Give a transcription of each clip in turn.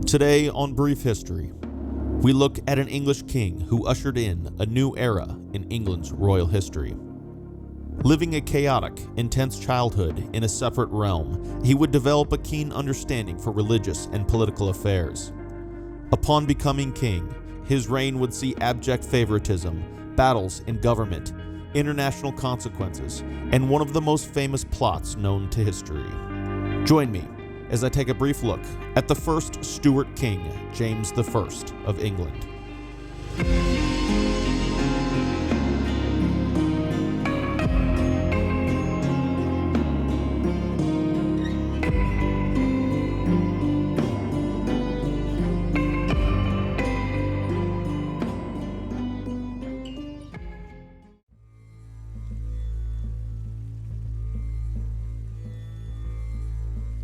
Today on Brief History, we look at an English king who ushered in a new era in England's royal history. Living a chaotic, intense childhood in a separate realm, he would develop a keen understanding for religious and political affairs. Upon becoming king, his reign would see abject favoritism, battles in government, international consequences, and one of the most famous plots known to history. Join me as I take a brief look at the first Stewart king, James I of England.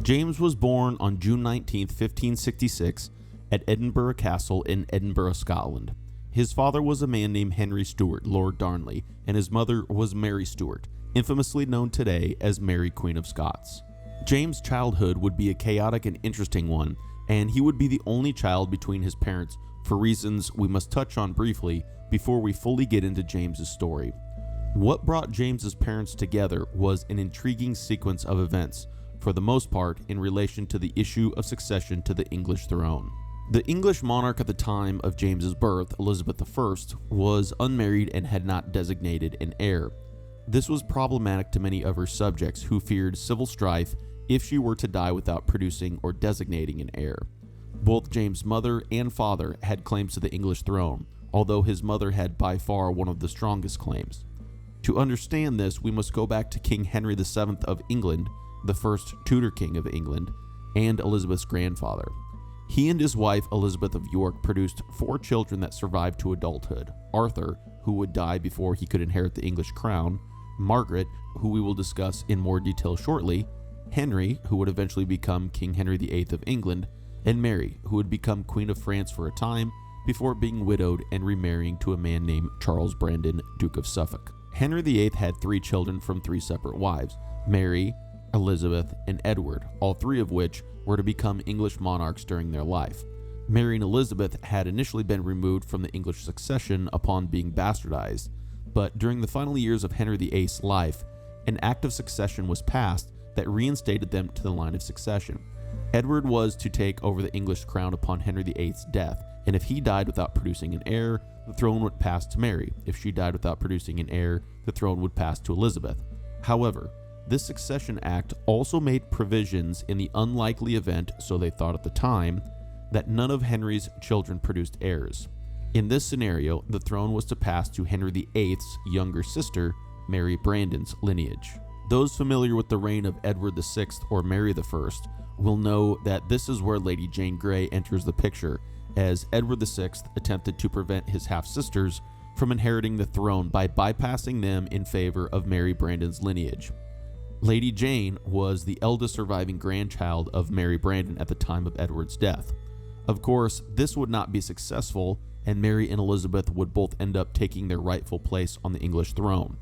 James was born on June 19, 1566, at Edinburgh Castle in Edinburgh, Scotland. His father was a man named Henry Stewart, Lord Darnley, and his mother was Mary Stewart, infamously known today as Mary, Queen of Scots. James' childhood would be a chaotic and interesting one, and he would be the only child between his parents for reasons we must touch on briefly before we fully get into James's story. What brought James's parents together was an intriguing sequence of events, for the most part in relation to the issue of succession to the English throne. The English monarch at the time of James's birth, Elizabeth I, was unmarried and had not designated an heir. This was problematic to many of her subjects who feared civil strife if she were to die without producing or designating an heir. Both James' mother and father had claims to the English throne, although his mother had by far one of the strongest claims. To understand this, we must go back to King Henry VII of England, the first Tudor king of England, and Elizabeth's grandfather. He and his wife, Elizabeth of York, produced 4 children that survived to adulthood: Arthur, who would die before he could inherit the English crown; Margaret, who we will discuss in more detail shortly; Henry, who would eventually become King Henry VIII of England; and Mary, who would become Queen of France for a time before being widowed and remarrying to a man named Charles Brandon, Duke of Suffolk. Henry VIII had 3 children from 3 separate wives: Mary, Elizabeth, and Edward, all 3 of which were to become English monarchs during their life. Mary and Elizabeth had initially been removed from the English succession upon being bastardized, but during the final years of Henry VIII's life, an act of succession was passed that reinstated them to the line of succession. Edward was to take over the English crown upon Henry VIII's death, and if he died without producing an heir, the throne would pass to Mary. If she died without producing an heir, the throne would pass to Elizabeth. However, this succession act also made provisions in the unlikely event, so they thought at the time, that none of Henry's children produced heirs. In this scenario, the throne was to pass to Henry VIII's younger sister, Mary Brandon's lineage. Those familiar with the reign of Edward VI or Mary I will know that this is where Lady Jane Grey enters the picture, as Edward VI attempted to prevent his half-sisters from inheriting the throne by bypassing them in favor of Mary Brandon's lineage. Lady Jane was the eldest surviving grandchild of Mary Brandon at the time of Edward's death. Of course, this would not be successful, and Mary and Elizabeth would both end up taking their rightful place on the English throne.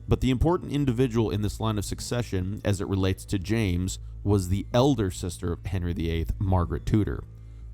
But the important individual in this line of succession, as it relates to James, was the elder sister of Henry VIII, Margaret Tudor.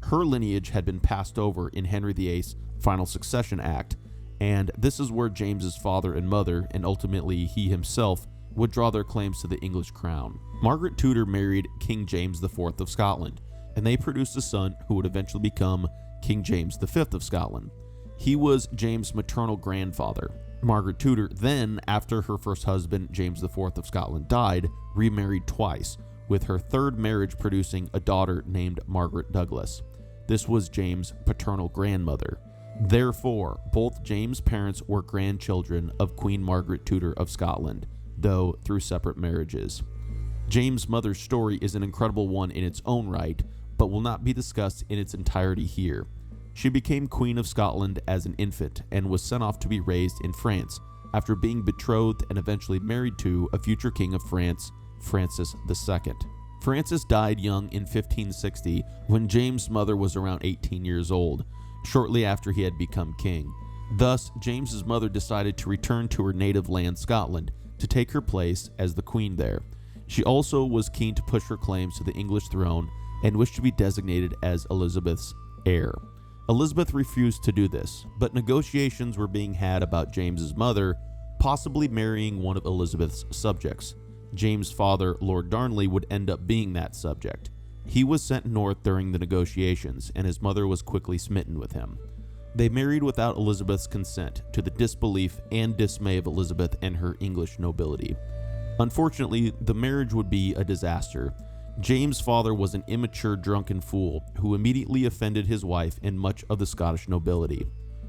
Her lineage had been passed over in Henry VIII's Final Succession Act, and this is where James's father and mother, and ultimately he himself, would draw their claims to the English crown. Margaret Tudor married King James IV of Scotland, and they produced a son who would eventually become King James V of Scotland. He was James' maternal grandfather. Margaret Tudor then, after her first husband, James IV of Scotland, died, remarried twice, with her third marriage producing a daughter named Margaret Douglas. This was James' paternal grandmother. Therefore, both James' parents were grandchildren of Queen Margaret Tudor of Scotland, though through separate marriages. James' mother's story is an incredible one in its own right, but will not be discussed in its entirety here. She became Queen of Scotland as an infant and was sent off to be raised in France after being betrothed and eventually married to a future king of France, Francis II. Francis died young in 1560 when James' mother was around 18 years old, shortly after he had become king. Thus, James's mother decided to return to her native land, Scotland, to take her place as the queen there. She also was keen to push her claims to the English throne and wished to be designated as Elizabeth's heir. Elizabeth refused to do this, but negotiations were being had about James's mother possibly marrying one of Elizabeth's subjects. James' father, Lord Darnley, would end up being that subject. He was sent north during the negotiations, and his mother was quickly smitten with him. They married without Elizabeth's consent, to the disbelief and dismay of Elizabeth and her English nobility. Unfortunately, the marriage would be a disaster. James' father was an immature, drunken fool who immediately offended his wife and much of the Scottish nobility.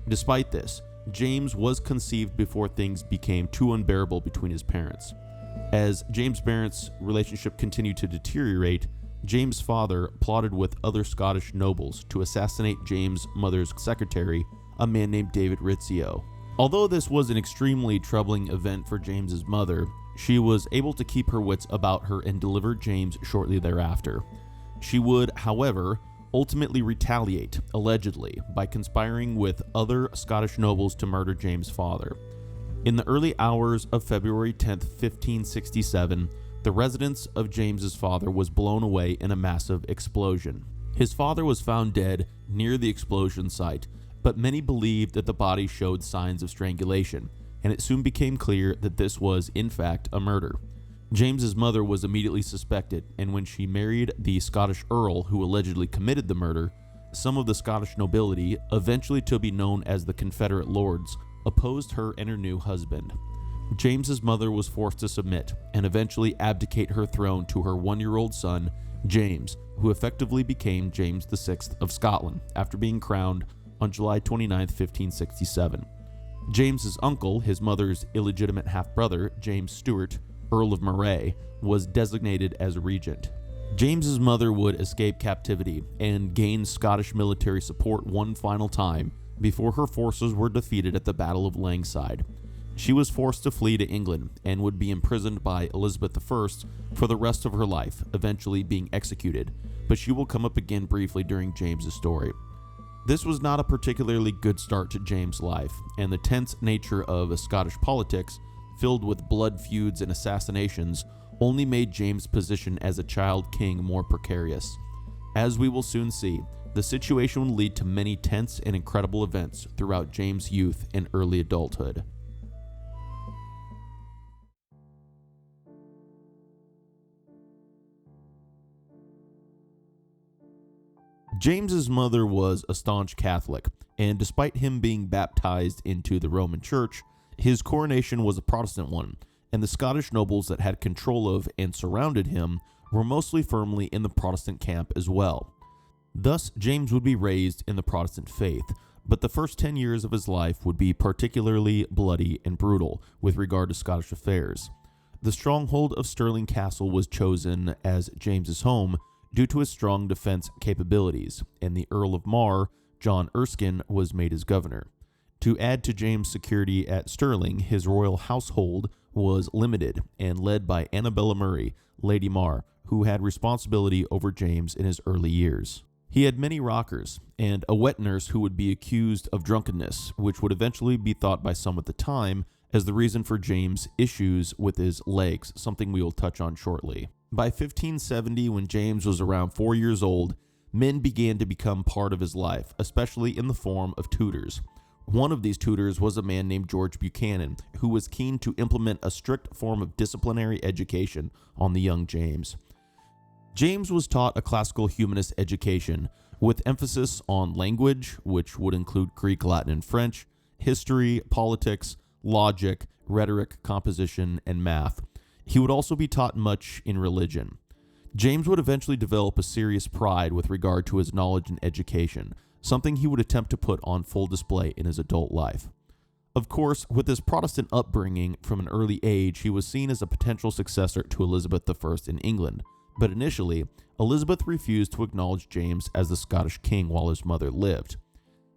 Despite this, James was conceived before things became too unbearable between his parents. As James' parents' relationship continued to deteriorate, James' father plotted with other Scottish nobles to assassinate James' mother's secretary, a man named David Rizzio. Although this was an extremely troubling event for James's mother, she was able to keep her wits about her and deliver James shortly thereafter. She would, however, ultimately retaliate, allegedly, by conspiring with other Scottish nobles to murder James' father. In the early hours of February 10, 1567, the residence of James's father was blown away in a massive explosion. His father was found dead near the explosion site, but many believed that the body showed signs of strangulation, and it soon became clear that this was, in fact, a murder. James's mother was immediately suspected, and when she married the Scottish earl who allegedly committed the murder, some of the Scottish nobility, eventually to be known as the Confederate Lords, opposed her and her new husband. James's mother was forced to submit and eventually abdicate her throne to her one-year-old son, James, who effectively became James VI of Scotland after being crowned on July 29, 1567. James's uncle, his mother's illegitimate half-brother, James Stewart, Earl of Moray, was designated as regent. James's mother would escape captivity and gain Scottish military support one final time before her forces were defeated at the Battle of Langside. She was forced to flee to England and would be imprisoned by Elizabeth I for the rest of her life, eventually being executed, but she will come up again briefly during James's story. This was not a particularly good start to James' life, and the tense nature of Scottish politics, filled with blood feuds and assassinations, only made James' position as a child king more precarious. As we will soon see, the situation would lead to many tense and incredible events throughout James' youth and early adulthood. James's mother was a staunch Catholic, and despite him being baptized into the Roman Church, his coronation was a Protestant one, and the Scottish nobles that had control of and surrounded him were mostly firmly in the Protestant camp as well. Thus, James would be raised in the Protestant faith, but the first 10 years of his life would be particularly bloody and brutal with regard to Scottish affairs. The stronghold of Stirling Castle was chosen as James's home due to his strong defense capabilities, and the Earl of Mar, John Erskine, was made his governor. To add to James' security at Stirling, his royal household was limited and led by Annabella Murray, Lady Mar, who had responsibility over James in his early years. He had many rockers and a wet nurse who would be accused of drunkenness, which would eventually be thought by some at the time as the reason for James' issues with his legs, something we will touch on shortly. By 1570, when James was around 4 years old, men began to become part of his life, especially in the form of tutors. One of these tutors was a man named George Buchanan, who was keen to implement a strict form of disciplinary education on the young James. James was taught a classical humanist education with emphasis on language, which would include Greek, Latin, and French, history, politics, logic, rhetoric, composition, and math. He would also be taught much in religion. James would eventually develop a serious pride with regard to his knowledge and education, something he would attempt to put on full display in his adult life. Of course, with his Protestant upbringing from an early age, he was seen as a potential successor to Elizabeth I in England, but initially, Elizabeth refused to acknowledge James as the Scottish king while his mother lived.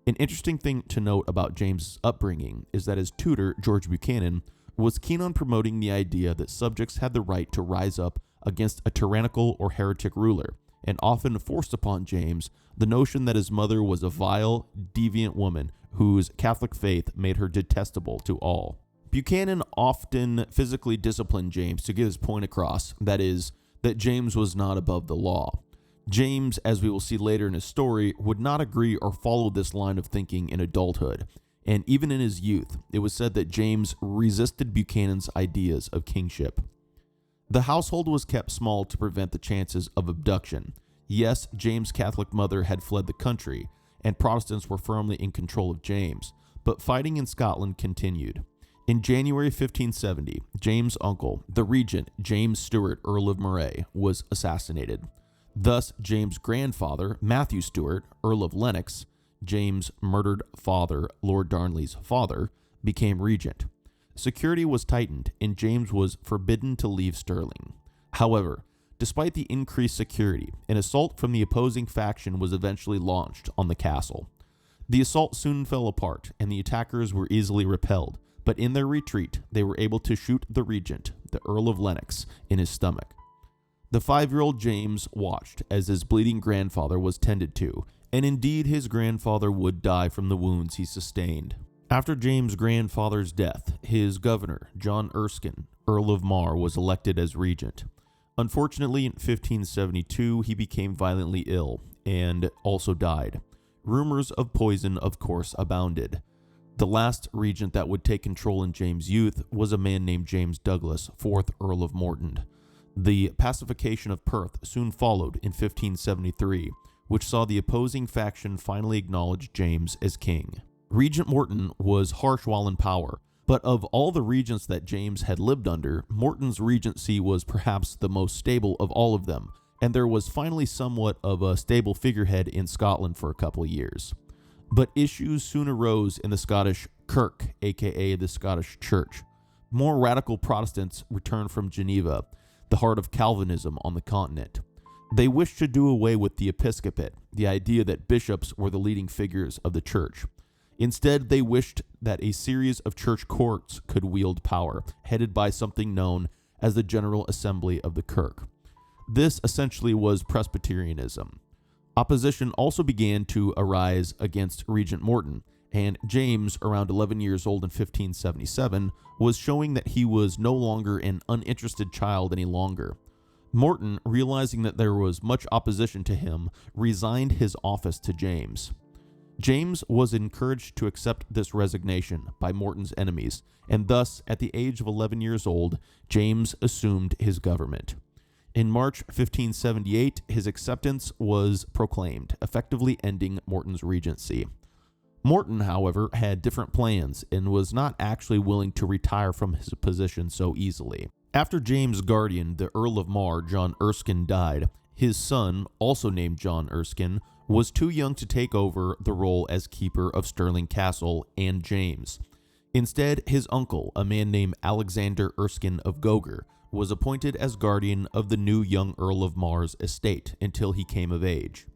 An interesting thing to note about James's upbringing is that his tutor, George Buchanan, was keen on promoting the idea that subjects had the right to rise up against a tyrannical or heretic ruler, and often forced upon James the notion that his mother was a vile, deviant woman whose Catholic faith made her detestable to all. Buchanan often physically disciplined James to get his point across, that is, that James was not above the law. James, as we will see later in his story, would not agree or follow this line of thinking in adulthood, and even in his youth, it was said that James resisted Buchanan's ideas of kingship. The household was kept small to prevent the chances of abduction. Yes, James' Catholic mother had fled the country, and Protestants were firmly in control of James, but fighting in Scotland continued. In January 1570, James' uncle, the regent James Stewart, Earl of Moray, was assassinated. Thus, James' grandfather, Matthew Stewart, Earl of Lennox, James' murdered father, Lord Darnley's father, became regent. Security was tightened, and James was forbidden to leave Stirling. However, despite the increased security, an assault from the opposing faction was eventually launched on the castle. The assault soon fell apart, and the attackers were easily repelled, but in their retreat, they were able to shoot the regent, the Earl of Lennox, in his stomach. The 5-year-old James watched as his bleeding grandfather was tended to, and indeed his grandfather would die from the wounds he sustained. After James' grandfather's death, his governor, John Erskine, Earl of Mar, was elected as regent. Unfortunately, in 1572, he became violently ill and also died. Rumors of poison, of course, abounded. The last regent that would take control in James' youth was a man named James Douglas, 4th Earl of Morton. The pacification of Perth soon followed in 1573, which saw the opposing faction finally acknowledge James as king. Regent Morton was harsh while in power, but of all the regents that James had lived under, Morton's regency was perhaps the most stable of all of them, and there was finally somewhat of a stable figurehead in Scotland for a couple of years. But issues soon arose in the Scottish Kirk, aka the Scottish Church. More radical Protestants returned from Geneva, the heart of Calvinism on the continent. They wished to do away with the episcopate, the idea that bishops were the leading figures of the church. Instead, they wished that a series of church courts could wield power, headed by something known as the General Assembly of the Kirk. This essentially was Presbyterianism. Opposition also began to arise against Regent Morton, and James, around 11 years old in 1577, was showing that he was no longer an uninterested child any longer. Morton, realizing that there was much opposition to him, resigned his office to James. James was encouraged to accept this resignation by Morton's enemies, and thus, at the age of 11 years old, James assumed his government. In March 1578, his acceptance was proclaimed, effectively ending Morton's regency. Morton, however, had different plans and was not actually willing to retire from his position so easily. After James' guardian, the Earl of Mar, John Erskine, died, his son, also named John Erskine, was too young to take over the role as keeper of Stirling Castle and James. Instead, his uncle, a man named Alexander Erskine of Gogar, was appointed as guardian of the new young Earl of Mar's estate until he came of age.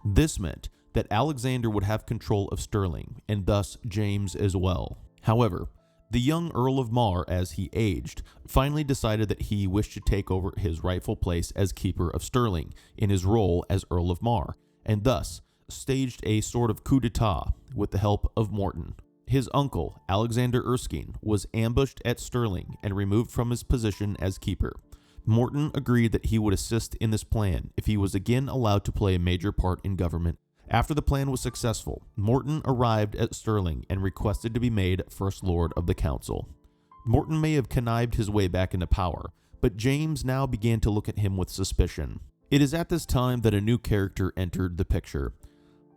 This meant that Alexander would have control of Stirling, and thus James as well. However, the young Earl of Mar, as he aged, finally decided that he wished to take over his rightful place as keeper of Stirling in his role as Earl of Mar, and thus staged a sort of coup d'etat with the help of Morton. His uncle, Alexander Erskine, was ambushed at Stirling and removed from his position as keeper. Morton agreed that he would assist in this plan if he was again allowed to play a major part in government. After the plan was successful, Morton arrived at Stirling and requested to be made First Lord of the Council. Morton may have connived his way back into power, but James now began to look at him with suspicion. It is at this time that a new character entered the picture.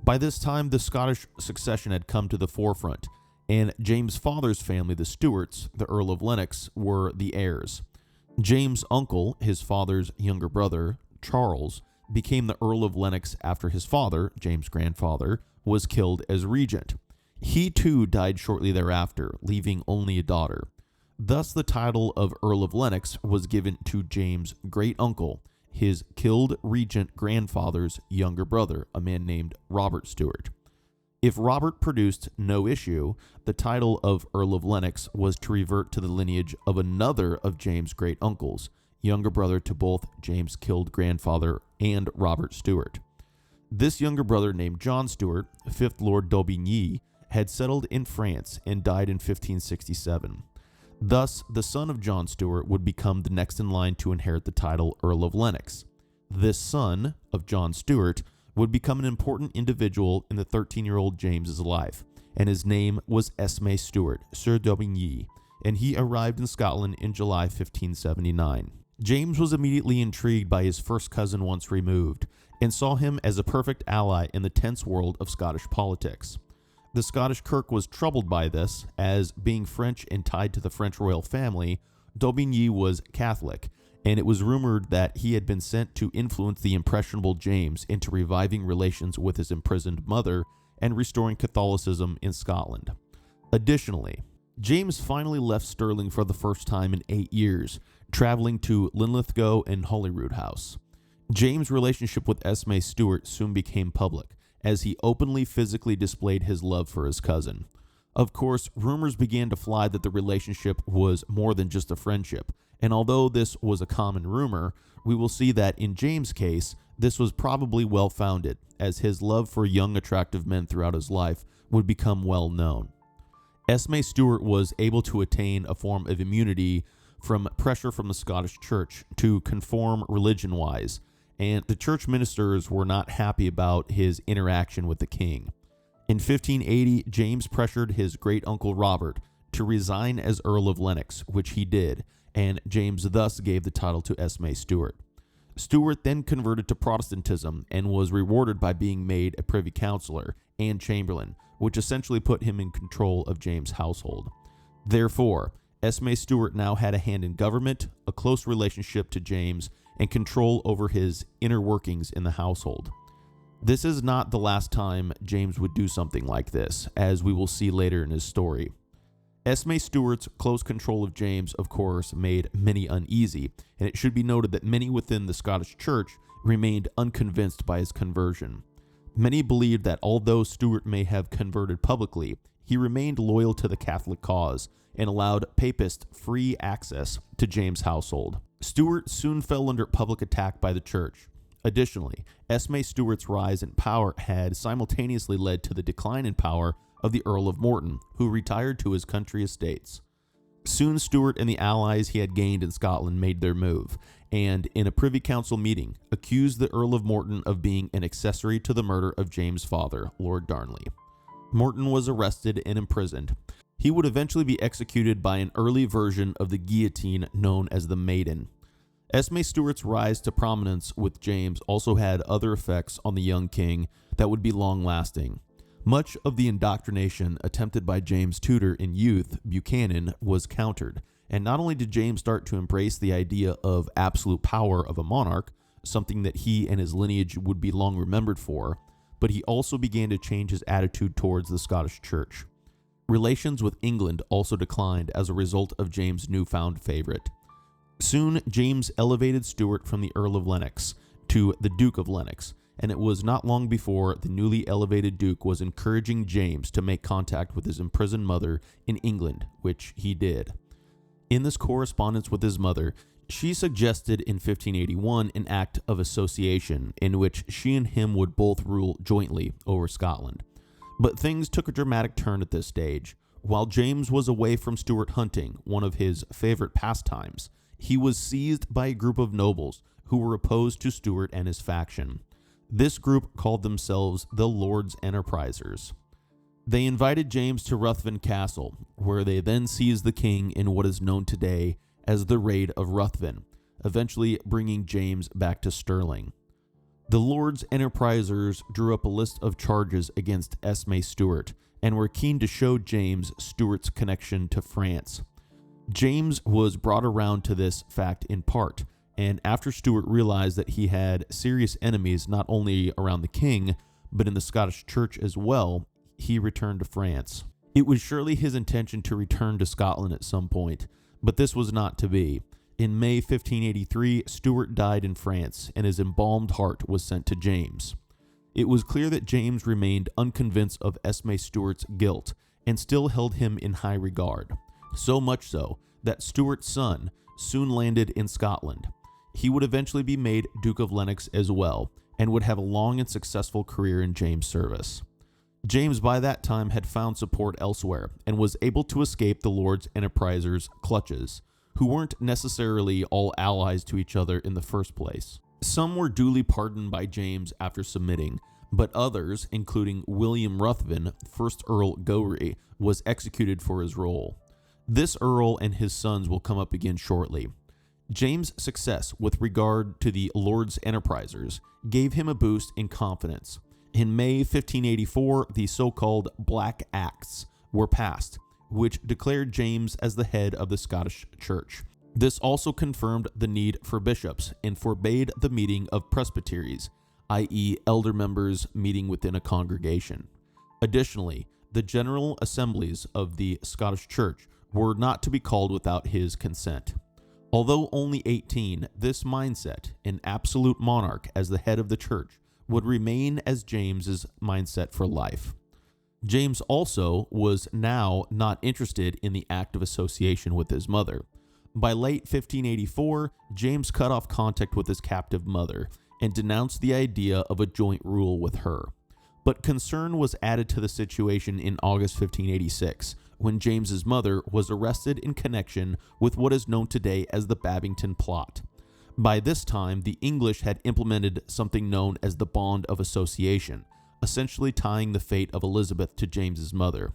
By this time, the Scottish succession had come to the forefront, and James' father's family, the Stewarts, the Earl of Lennox, were the heirs. James' uncle, his father's younger brother, Charles, became the Earl of Lennox after his father, James' grandfather, was killed as regent. He too died shortly thereafter, leaving only a daughter. Thus the title of Earl of Lennox was given to James' great uncle, his killed regent grandfather's younger brother, a man named Robert Stewart. If Robert produced no issue, the title of Earl of Lennox was to revert to the lineage of another of James' great uncles, younger brother to both James' killed grandfather and Robert Stewart. This younger brother, named John Stewart, 5th Lord d'Aubigny, had settled in France and died in 1567. Thus, the son of John Stewart would become the next in line to inherit the title Earl of Lennox. This son of John Stewart would become an important individual in the 13-year-old James's life, and his name was Esme Stewart, Sir d'Aubigny, and he arrived in Scotland in July 1579. James was immediately intrigued by his first cousin once removed, and saw him as a perfect ally in the tense world of Scottish politics. The Scottish Kirk was troubled by this, as being French and tied to the French royal family, d'Aubigny was Catholic, and it was rumored that he had been sent to influence the impressionable James into reviving relations with his imprisoned mother and restoring Catholicism in Scotland. Additionally, James finally left Stirling for the first time in 8 years, traveling to Linlithgow and Holyrood House. James' relationship with Esme Stewart soon became public, as he openly physically displayed his love for his cousin. Of course, rumors began to fly that the relationship was more than just a friendship, and although this was a common rumor, we will see that in James' case, this was probably well-founded, as his love for young, attractive men throughout his life would become well known. Esme Stewart was able to attain a form of immunity from pressure from the Scottish Church to conform religion-wise, and the church ministers were not happy about his interaction with the king. In 1580, James pressured his great-uncle Robert to resign as Earl of Lennox, which he did, and James thus gave the title to Esme Stewart. Stewart then converted to Protestantism and was rewarded by being made a privy councillor and chamberlain, which essentially put him in control of James' household. Therefore, Esme Stewart now had a hand in government, a close relationship to James, and control over his inner workings in the household. This is not the last time James would do something like this, as we will see later in his story. Esme Stewart's close control of James, of course, made many uneasy, and it should be noted that many within the Scottish Church remained unconvinced by his conversion. Many believed that although Stewart may have converted publicly, he remained loyal to the Catholic cause and allowed papists free access to James' household. Stewart soon fell under public attack by the church. Additionally, Esme Stewart's rise in power had simultaneously led to the decline in power of the Earl of Morton, who retired to his country estates. Soon Stewart and the allies he had gained in Scotland made their move, and in a Privy Council meeting, accused the Earl of Morton of being an accessory to the murder of James' father, Lord Darnley. Morton was arrested and imprisoned. He would eventually be executed by an early version of the guillotine known as the Maiden. Esme Stewart's rise to prominence with James also had other effects on the young king that would be long-lasting. Much of the indoctrination attempted by James Tudor in youth, Buchanan, was countered, and not only did James start to embrace the idea of absolute power of a monarch, something that he and his lineage would be long remembered for, but he also began to change his attitude towards the Scottish Church. Relations with England also declined as a result of James' newfound favorite. Soon, James elevated Stewart from the Earl of Lennox to the Duke of Lennox, and it was not long before the newly elevated Duke was encouraging James to make contact with his imprisoned mother in England, which he did. In this correspondence with his mother, she suggested in 1581 an act of association in which she and him would both rule jointly over Scotland. But things took a dramatic turn at this stage. While James was away from Stewart hunting, one of his favorite pastimes, he was seized by a group of nobles who were opposed to Stewart and his faction. This group called themselves the Lords Enterprisers. They invited James to Ruthven Castle, where they then seized the king in what is known today as the Raid of Ruthven, eventually bringing James back to Stirling. The Lords Enterprisers drew up a list of charges against Esme Stewart and were keen to show James Stewart's connection to France. James was brought around to this fact in part, and after Stewart realized that he had serious enemies not only around the king, but in the Scottish Church as well, he returned to France. It was surely his intention to return to Scotland at some point, but this was not to be. In May 1583, Stewart died in France, and his embalmed heart was sent to James. It was clear that James remained unconvinced of Esme Stewart's guilt, and still held him in high regard. So much so, that Stewart's son soon landed in Scotland. He would eventually be made Duke of Lennox as well, and would have a long and successful career in James' service. James by that time had found support elsewhere, and was able to escape the Lords Enterprisers' clutches, who weren't necessarily all allies to each other in the first place. Some were duly pardoned by James after submitting, but others, including William Ruthven, 1st Earl Gowrie, was executed for his role. This earl and his sons will come up again shortly. James' success with regard to the Lords Enterprisers gave him a boost in confidence. In May 1584, the so-called Black Acts were passed, which declared James as the head of the Scottish Church. This also confirmed the need for bishops and forbade the meeting of presbyteries, i.e., elder members meeting within a congregation. Additionally, the general assemblies of the Scottish Church were not to be called without his consent. Although only 18, this mindset, an absolute monarch as the head of the church, would remain as James's mindset for life. James also was now not interested in the act of association with his mother. By late 1584, James cut off contact with his captive mother and denounced the idea of a joint rule with her. But concern was added to the situation in August 1586, when James's mother was arrested in connection with what is known today as the Babington Plot. By this time, the English had implemented something known as the Bond of Association, essentially tying the fate of Elizabeth to James's mother.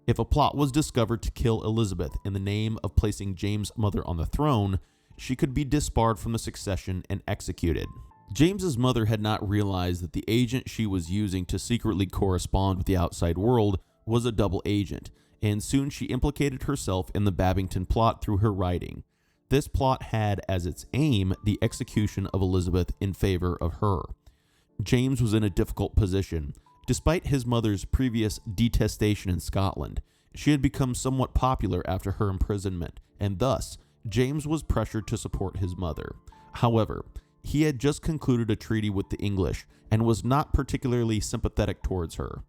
If a plot was discovered to kill Elizabeth in the name of placing James' mother on the throne, she could be disbarred from the succession and executed. James's mother had not realized that the agent she was using to secretly correspond with the outside world was a double agent, and soon she implicated herself in the Babington Plot through her writing. This plot had as its aim the execution of Elizabeth in favor of her. James was in a difficult position. Despite his mother's previous detestation in Scotland, she had become somewhat popular after her imprisonment, and thus James was pressured to support his mother. However, he had just concluded a treaty with the English and was not particularly sympathetic towards her.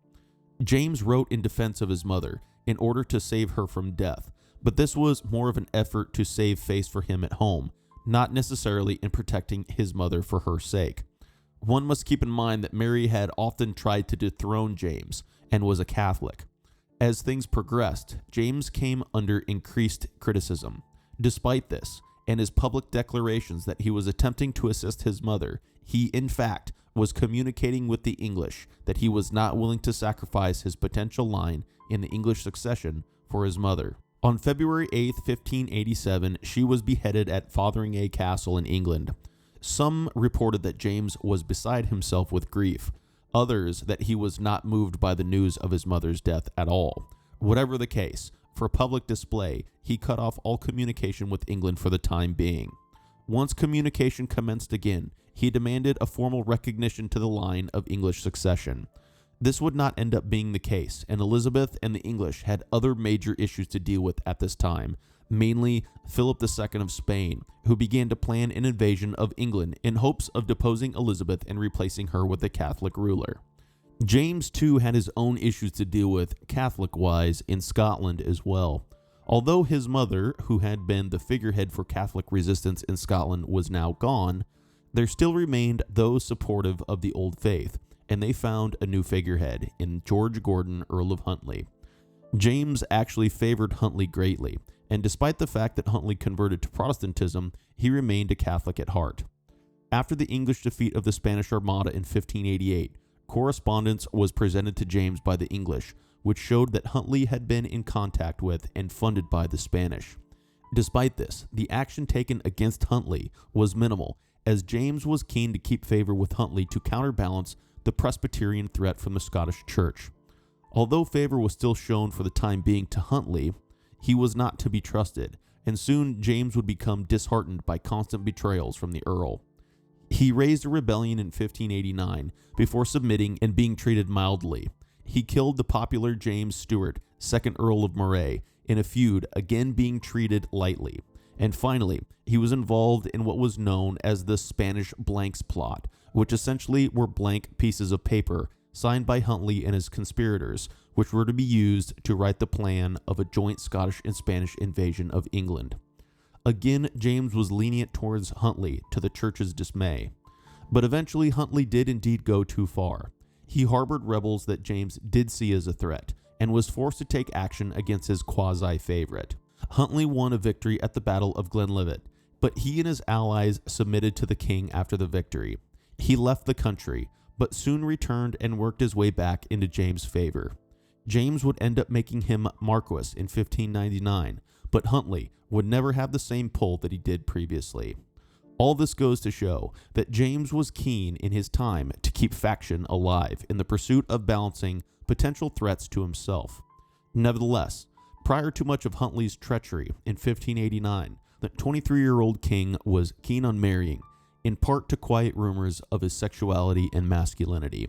James wrote in defense of his mother in order to save her from death, but this was more of an effort to save face for him at home, not necessarily in protecting his mother for her sake. One must keep in mind that Mary had often tried to dethrone James and was a Catholic. As things progressed, James came under increased criticism. Despite this, and his public declarations that he was attempting to assist his mother, he, in fact, was communicating with the English that he was not willing to sacrifice his potential line in the English succession for his mother. On February 8, 1587, she was beheaded at Fotheringay Castle in England. Some reported that James was beside himself with grief, others that he was not moved by the news of his mother's death at all. Whatever the case, for public display, he cut off all communication with England for the time being. Once communication commenced again, he demanded a formal recognition to the line of English succession. This would not end up being the case, and Elizabeth and the English had other major issues to deal with at this time, mainly Philip II of Spain, who began to plan an invasion of England in hopes of deposing Elizabeth and replacing her with a Catholic ruler. James, too, had his own issues to deal with, Catholic-wise, in Scotland as well. Although his mother, who had been the figurehead for Catholic resistance in Scotland, was now gone, there still remained those supportive of the old faith, and they found a new figurehead in George Gordon, Earl of Huntly. James actually favored Huntly greatly, and despite the fact that Huntly converted to Protestantism, he remained a Catholic at heart. After the English defeat of the Spanish Armada in 1588, correspondence was presented to James by the English, which showed that Huntly had been in contact with and funded by the Spanish. Despite this, the action taken against Huntly was minimal, as James was keen to keep favor with Huntly to counterbalance the Presbyterian threat from the Scottish Church. Although favor was still shown for the time being to Huntly, he was not to be trusted, and soon James would become disheartened by constant betrayals from the Earl. He raised a rebellion in 1589 before submitting and being treated mildly. He killed the popular James Stewart, 2nd Earl of Moray, in a feud, again being treated lightly. And finally, he was involved in what was known as the Spanish Blanks Plot, which essentially were blank pieces of paper signed by Huntly and his conspirators, which were to be used to write the plan of a joint Scottish and Spanish invasion of England. Again, James was lenient towards Huntly, to the church's dismay. But eventually, Huntly did indeed go too far. He harbored rebels that James did see as a threat, and was forced to take action against his quasi-favorite. Huntly won a victory at the Battle of Glenlivet, but he and his allies submitted to the king after the victory. He left the country, but soon returned and worked his way back into James' favor. James would end up making him Marquess in 1599, but Huntley would never have the same pull that he did previously. All this goes to show that James was keen in his time to keep faction alive in the pursuit of balancing potential threats to himself. Nevertheless, prior to much of Huntley's treachery in 1589, the 23-year-old king was keen on marrying, in part to quiet rumors of his sexuality and masculinity.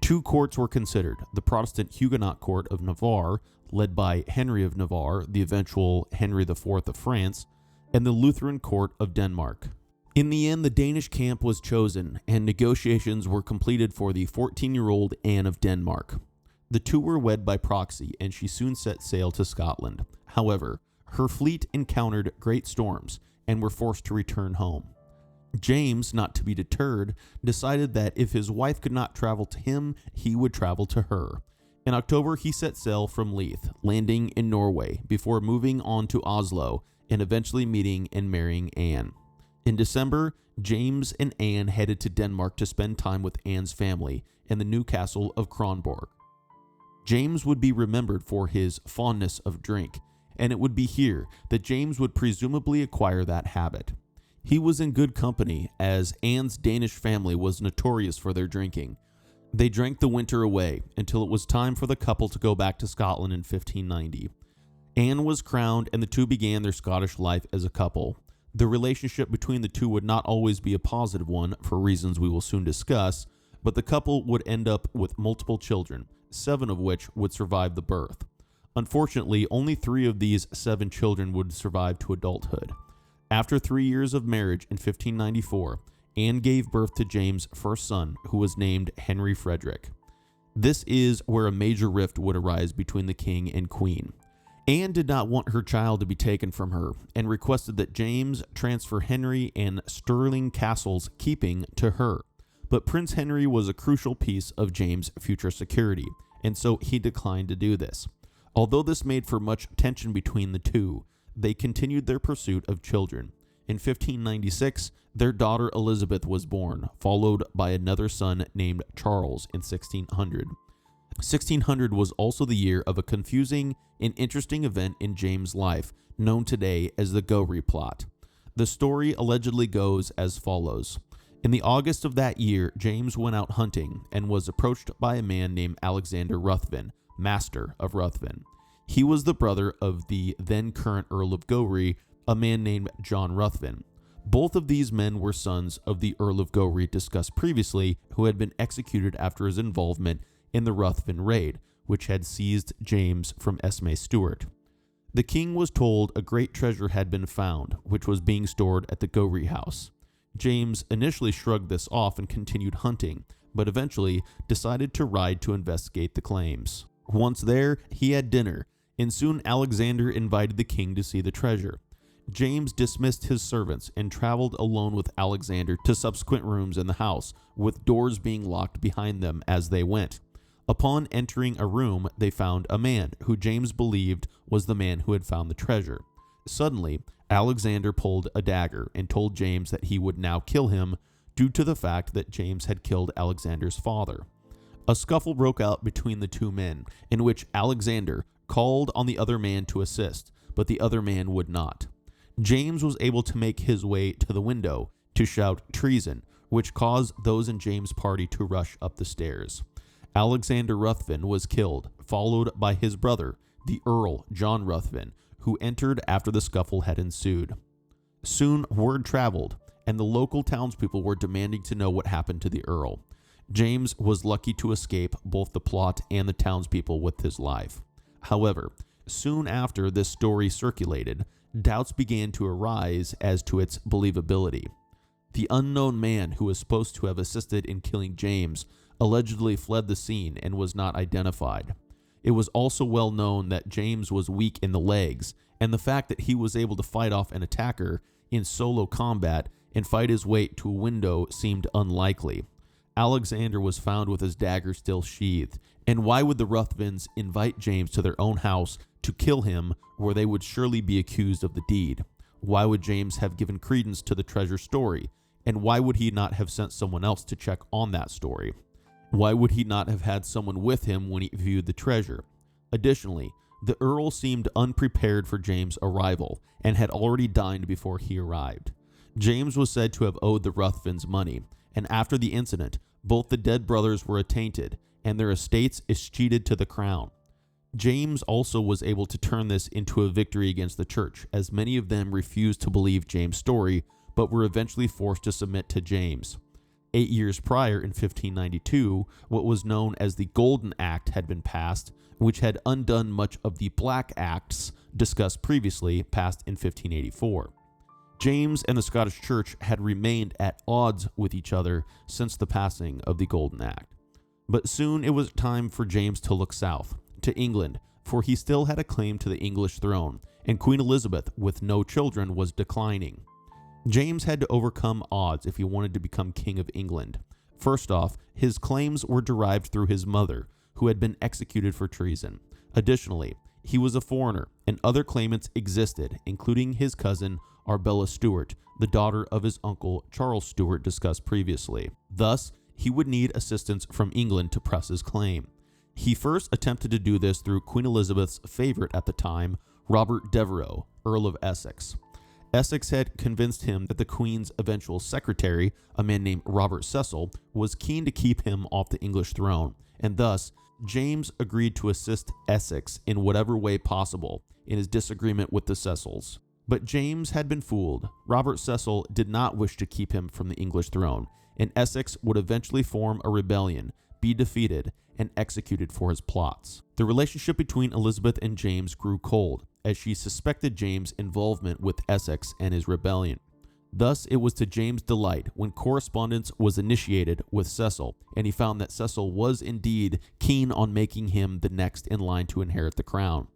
Two courts were considered: the Protestant Huguenot court of Navarre, led by Henry of Navarre, the eventual Henry IV of France, and the Lutheran court of Denmark. In the end, the Danish camp was chosen, and negotiations were completed for the 14-year-old Anne of Denmark. The two were wed by proxy, and she soon set sail to Scotland. However, her fleet encountered great storms and were forced to return home. James, not to be deterred, decided that if his wife could not travel to him, he would travel to her. In October, he set sail from Leith, landing in Norway, before moving on to Oslo and eventually meeting and marrying Anne. In December, James and Anne headed to Denmark to spend time with Anne's family in the new castle of Kronborg. James would be remembered for his fondness of drink, and it would be here that James would presumably acquire that habit. He was in good company, as Anne's Danish family was notorious for their drinking. They drank the winter away until it was time for the couple to go back to Scotland in 1590. Anne was crowned, and the two began their Scottish life as a couple. The relationship between the two would not always be a positive one, for reasons we will soon discuss, but the couple would end up with multiple children, 7 of which would survive the birth. Unfortunately, only 3 of these 7 children would survive to adulthood. After 3 years of marriage in 1594, Anne gave birth to James' first son, who was named Henry Frederick. This is where a major rift would arise between the king and queen. Anne did not want her child to be taken from her and requested that James transfer Henry and Stirling Castle's keeping to her. But Prince Henry was a crucial piece of James' future security, and so he declined to do this. Although this made for much tension between the two, they continued their pursuit of children. In 1596, their daughter Elizabeth was born, followed by another son named Charles in 1600. 1600 was also the year of a confusing and interesting event in James' life, known today as the Gowrie Plot. The story allegedly goes as follows. In the August of that year, James went out hunting and was approached by a man named Alexander Ruthven, Master of Ruthven. He was the brother of the then current Earl of Gowrie, a man named John Ruthven. Both of these men were sons of the Earl of Gowrie discussed previously, who had been executed after his involvement in the Ruthven raid, which had seized James from Esme Stewart. The king was told a great treasure had been found, which was being stored at the Gowrie house. James initially shrugged this off and continued hunting, but eventually decided to ride to investigate the claims. Once there, he had dinner, and soon Alexander invited the king to see the treasure. James dismissed his servants and traveled alone with Alexander to subsequent rooms in the house, with doors being locked behind them as they went. Upon entering a room, they found a man who James believed was the man who had found the treasure. Suddenly, Alexander pulled a dagger and told James that he would now kill him due to the fact that James had killed Alexander's father. A scuffle broke out between the two men, in which Alexander called on the other man to assist, but the other man would not. James was able to make his way to the window to shout treason, which caused those in James' party to rush up the stairs. Alexander Ruthven was killed, followed by his brother, the Earl John Ruthven, who entered after the scuffle had ensued. Soon word traveled, and the local townspeople were demanding to know what happened to the Earl. James was lucky to escape both the plot and the townspeople with his life. However, soon after this story circulated, doubts began to arise as to its believability. The unknown man who was supposed to have assisted in killing James allegedly fled the scene and was not identified. It was also well known that James was weak in the legs, and the fact that he was able to fight off an attacker in solo combat and fight his way to a window seemed unlikely. Alexander was found with his dagger still sheathed, and why would the Ruthvens invite James to their own house to kill him where they would surely be accused of the deed? Why would James have given credence to the treasure story? And why would he not have sent someone else to check on that story? Why would he not have had someone with him when he viewed the treasure? Additionally, the Earl seemed unprepared for James' arrival and had already dined before he arrived. James was said to have owed the Ruthvens money, and after the incident, both the dead brothers were attainted and their estates escheated to the crown. James also was able to turn this into a victory against the church, as many of them refused to believe James' story, but were eventually forced to submit to James. 8 years prior, in 1592, what was known as the Golden Act had been passed, which had undone much of the Black Acts discussed previously, passed in 1584. James and the Scottish Church had remained at odds with each other since the passing of the Golden Act. But soon it was time for James to look south, to England, for he still had a claim to the English throne, and Queen Elizabeth, with no children, was declining. James had to overcome odds if he wanted to become King of England. First off, his claims were derived through his mother, who had been executed for treason. Additionally, he was a foreigner, and other claimants existed, including his cousin Arbella Stewart, the daughter of his uncle Charles Stewart discussed previously. Thus, he would need assistance from England to press his claim. He first attempted to do this through Queen Elizabeth's favorite at the time, Robert Devereux, Earl of Essex. Essex had convinced him that the Queen's eventual secretary, a man named Robert Cecil, was keen to keep him off the English throne, and thus James agreed to assist Essex in whatever way possible in his disagreement with the Cecils. But James had been fooled. Robert Cecil did not wish to keep him from the English throne, and Essex would eventually form a rebellion, be defeated, and executed for his plots. The relationship between Elizabeth and James grew cold, as she suspected James' involvement with Essex and his rebellion. Thus, it was to James' delight when correspondence was initiated with Cecil, and he found that Cecil was indeed keen on making him the next in line to inherit the crown.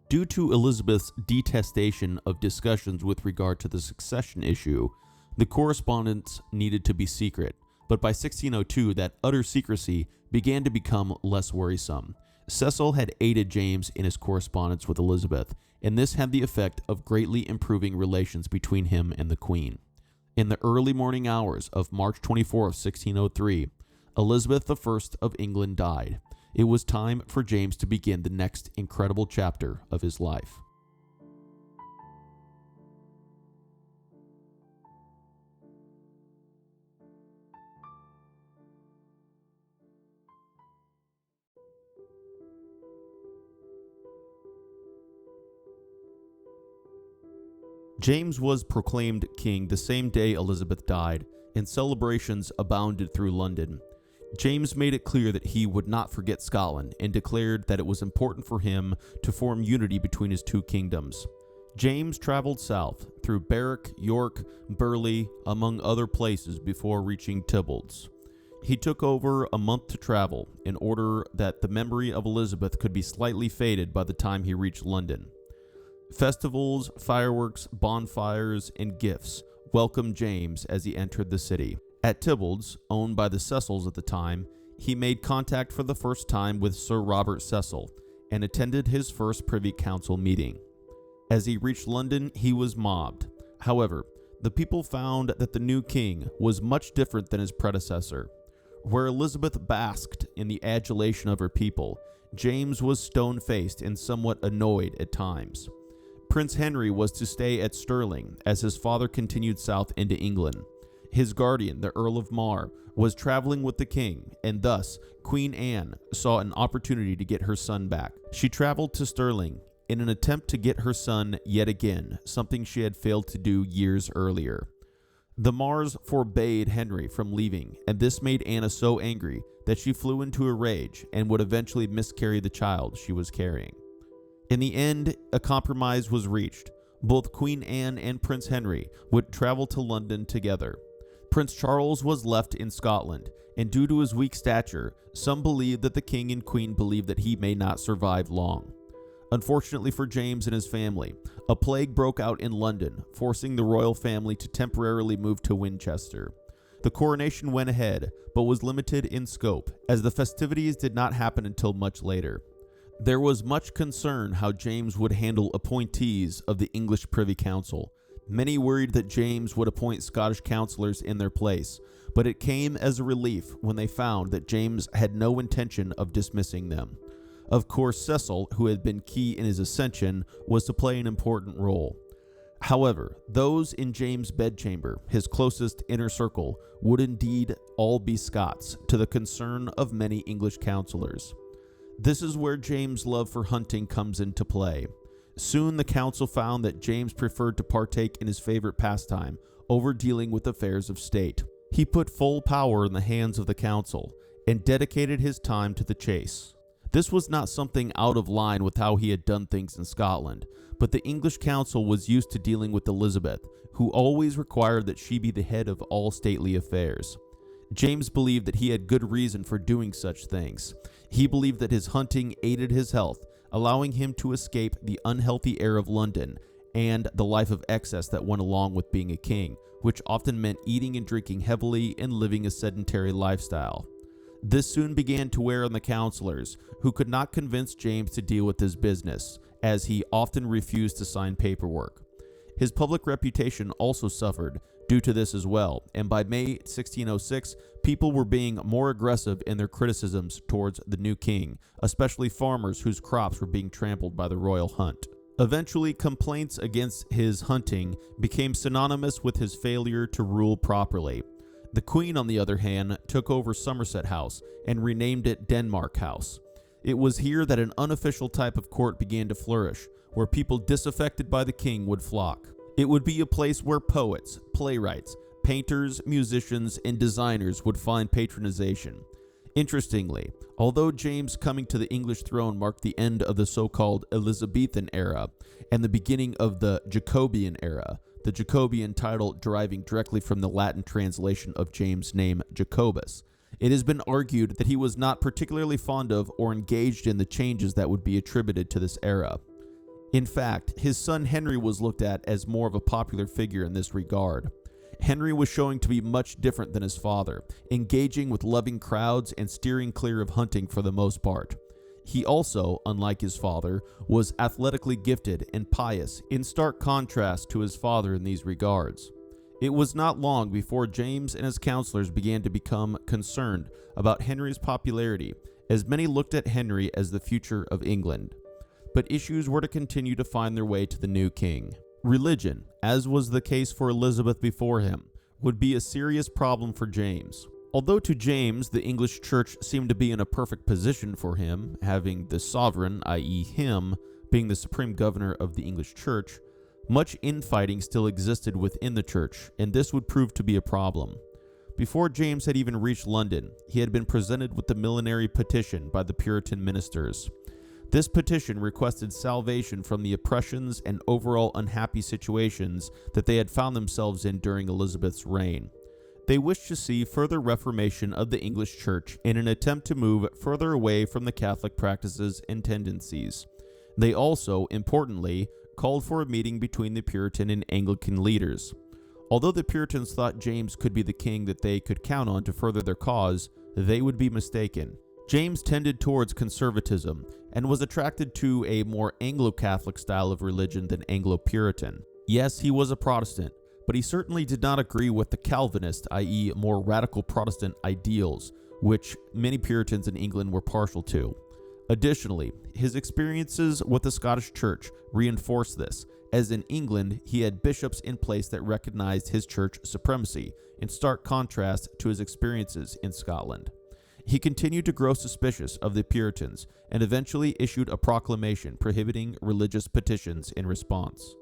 Due to Elizabeth's detestation of discussions with regard to the succession issue, the correspondence needed to be secret, but by 1602 that utter secrecy began to become less worrisome. Cecil had aided James in his correspondence with Elizabeth, and this had the effect of greatly improving relations between him and the Queen. In the early morning hours of March 24, 1603, Elizabeth I of England died. It was time for James to begin the next incredible chapter of his life. James was proclaimed king the same day Elizabeth died, and celebrations abounded through London. James made it clear that he would not forget Scotland and declared that it was important for him to form unity between his two kingdoms. James traveled south through Berwick, York, Burleigh, among other places before reaching Tybals. He took over a month to travel in order that the memory of Elizabeth could be slightly faded by the time he reached London. Festivals, fireworks, bonfires, and gifts welcomed James as he entered the city. At Tybals, owned by the Cecils at the time, he made contact for the first time with Sir Robert Cecil and attended his first Privy Council meeting. As he reached London, he was mobbed. However, the people found that the new king was much different than his predecessor. Where Elizabeth basked in the adulation of her people, James was stone-faced and somewhat annoyed at times. Prince Henry was to stay at Stirling as his father continued south into England. His guardian, the Earl of Mar, was traveling with the king, and thus Queen Anne saw an opportunity to get her son back. She traveled to Stirling in an attempt to get her son yet again, something she had failed to do years earlier. The Mars forbade Henry from leaving, and this made Anna so angry that she flew into a rage and would eventually miscarry the child she was carrying. In the end, a compromise was reached. Both Queen Anne and Prince Henry would travel to London together. Prince Charles was left in Scotland, and due to his weak stature, some believe that the king and queen believed that he may not survive long. Unfortunately for James and his family, a plague broke out in London, forcing the royal family to temporarily move to Winchester. The coronation went ahead, but was limited in scope, as the festivities did not happen until much later. There was much concern how James would handle appointees of the English Privy Council. Many worried that James would appoint Scottish councillors in their place, but it came as a relief when they found that James had no intention of dismissing them. Of course, Cecil, who had been key in his ascension, was to play an important role. However, those in James' bedchamber, his closest inner circle, would indeed all be Scots, to the concern of many English councillors. This is where James' love for hunting comes into play. Soon the council found that James preferred to partake in his favorite pastime over dealing with affairs of state. He put full power in the hands of the council and dedicated his time to the chase. This was not something out of line with how he had done things in Scotland, but the English council was used to dealing with Elizabeth, who always required that she be the head of all stately affairs. James believed that he had good reason for doing such things. He believed that his hunting aided his health, allowing him to escape the unhealthy air of London and the life of excess that went along with being a king, which often meant eating and drinking heavily and living a sedentary lifestyle. This soon began to wear on the councillors, who could not convince James to deal with his business, as he often refused to sign paperwork. His public reputation also suffered due to this as well, and by May 1606, people were being more aggressive in their criticisms towards the new king, especially farmers whose crops were being trampled by the royal hunt. Eventually, complaints against his hunting became synonymous with his failure to rule properly. The Queen, on the other hand, took over Somerset House and renamed it Denmark House. It was here that an unofficial type of court began to flourish, where people disaffected by the king would flock. It would be a place where poets, playwrights, painters, musicians, and designers would find patronization. Interestingly, although James coming to the English throne marked the end of the so-called Elizabethan era and the beginning of the Jacobean era, the Jacobean title deriving directly from the Latin translation of James' name Jacobus, it has been argued that he was not particularly fond of or engaged in the changes that would be attributed to this era. In fact, his son Henry was looked at as more of a popular figure in this regard. Henry was showing to be much different than his father, engaging with loving crowds and steering clear of hunting for the most part. He also, unlike his father, was athletically gifted and pious, in stark contrast to his father in these regards. It was not long before James and his counselors began to become concerned about Henry's popularity, as many looked at Henry as the future of England. But issues were to continue to find their way to the new king. Religion, as was the case for Elizabeth before him, would be a serious problem for James. Although to James the English church seemed to be in a perfect position for him, having the sovereign, i.e. him, being the supreme governor of the English church, much infighting still existed within the church, and this would prove to be a problem. Before James had even reached London, he had been presented with the millenary petition by the Puritan ministers. This petition requested salvation from the oppressions and overall unhappy situations that they had found themselves in during Elizabeth's reign. They wished to see further reformation of the English church in an attempt to move further away from the Catholic practices and tendencies. They also, importantly, called for a meeting between the Puritan and Anglican leaders. Although the Puritans thought James could be the king that they could count on to further their cause, they would be mistaken. James tended towards conservatism and was attracted to a more Anglo-Catholic style of religion than Anglo-Puritan. Yes, he was a Protestant, but he certainly did not agree with the Calvinist, i.e. more radical Protestant ideals, which many Puritans in England were partial to. Additionally, his experiences with the Scottish Church reinforced this, as in England he had bishops in place that recognized his church supremacy, in stark contrast to his experiences in Scotland. He continued to grow suspicious of the Puritans and eventually issued a proclamation prohibiting religious petitions in response.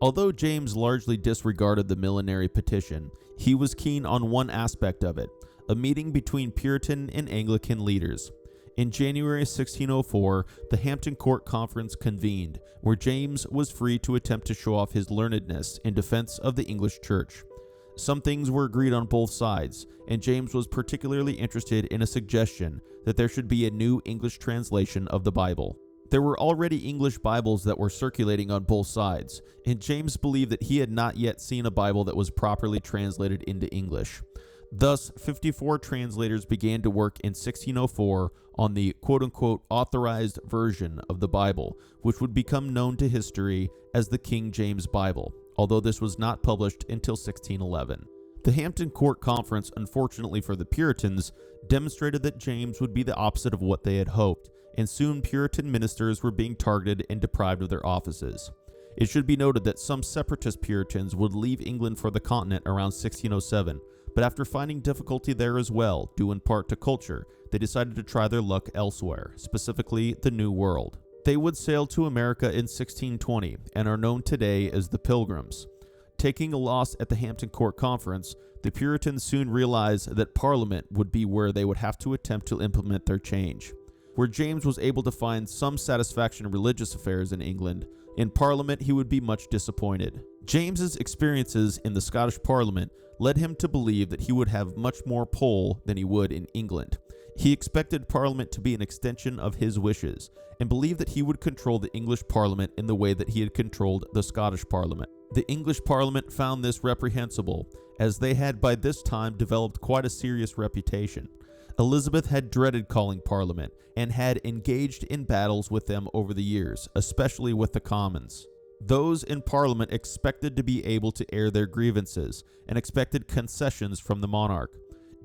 Although James largely disregarded the millenary petition, he was keen on one aspect of it, a meeting between Puritan and Anglican leaders. In January 1604, the Hampton Court Conference convened, where James was free to attempt to show off his learnedness in defense of the English Church. Some things were agreed on both sides, and James was particularly interested in a suggestion that there should be a new English translation of the Bible. There were already English Bibles that were circulating on both sides, and James believed that he had not yet seen a Bible that was properly translated into English. Thus, 54 translators began to work in 1604 on the quote-unquote authorized version of the Bible, which would become known to history as the King James Bible, although this was not published until 1611. The Hampton Court Conference, unfortunately for the Puritans, demonstrated that James would be the opposite of what they had hoped, and soon Puritan ministers were being targeted and deprived of their offices. It should be noted that some separatist Puritans would leave England for the continent around 1607, but after finding difficulty there as well, due in part to culture, they decided to try their luck elsewhere, specifically the New World. They would sail to America in 1620 and are known today as the Pilgrims. Taking a loss at the Hampton Court Conference, the Puritans soon realized that Parliament would be where they would have to attempt to implement their change. Where James was able to find some satisfaction in religious affairs in England, in Parliament he would be much disappointed. James's experiences in the Scottish Parliament led him to believe that he would have much more pull than he would in England. He expected Parliament to be an extension of his wishes, and believed that he would control the English Parliament in the way that he had controlled the Scottish Parliament. The English Parliament found this reprehensible, as they had by this time developed quite a serious reputation. Elizabeth had dreaded calling Parliament, and had engaged in battles with them over the years, especially with the Commons. Those in Parliament expected to be able to air their grievances, and expected concessions from the monarch.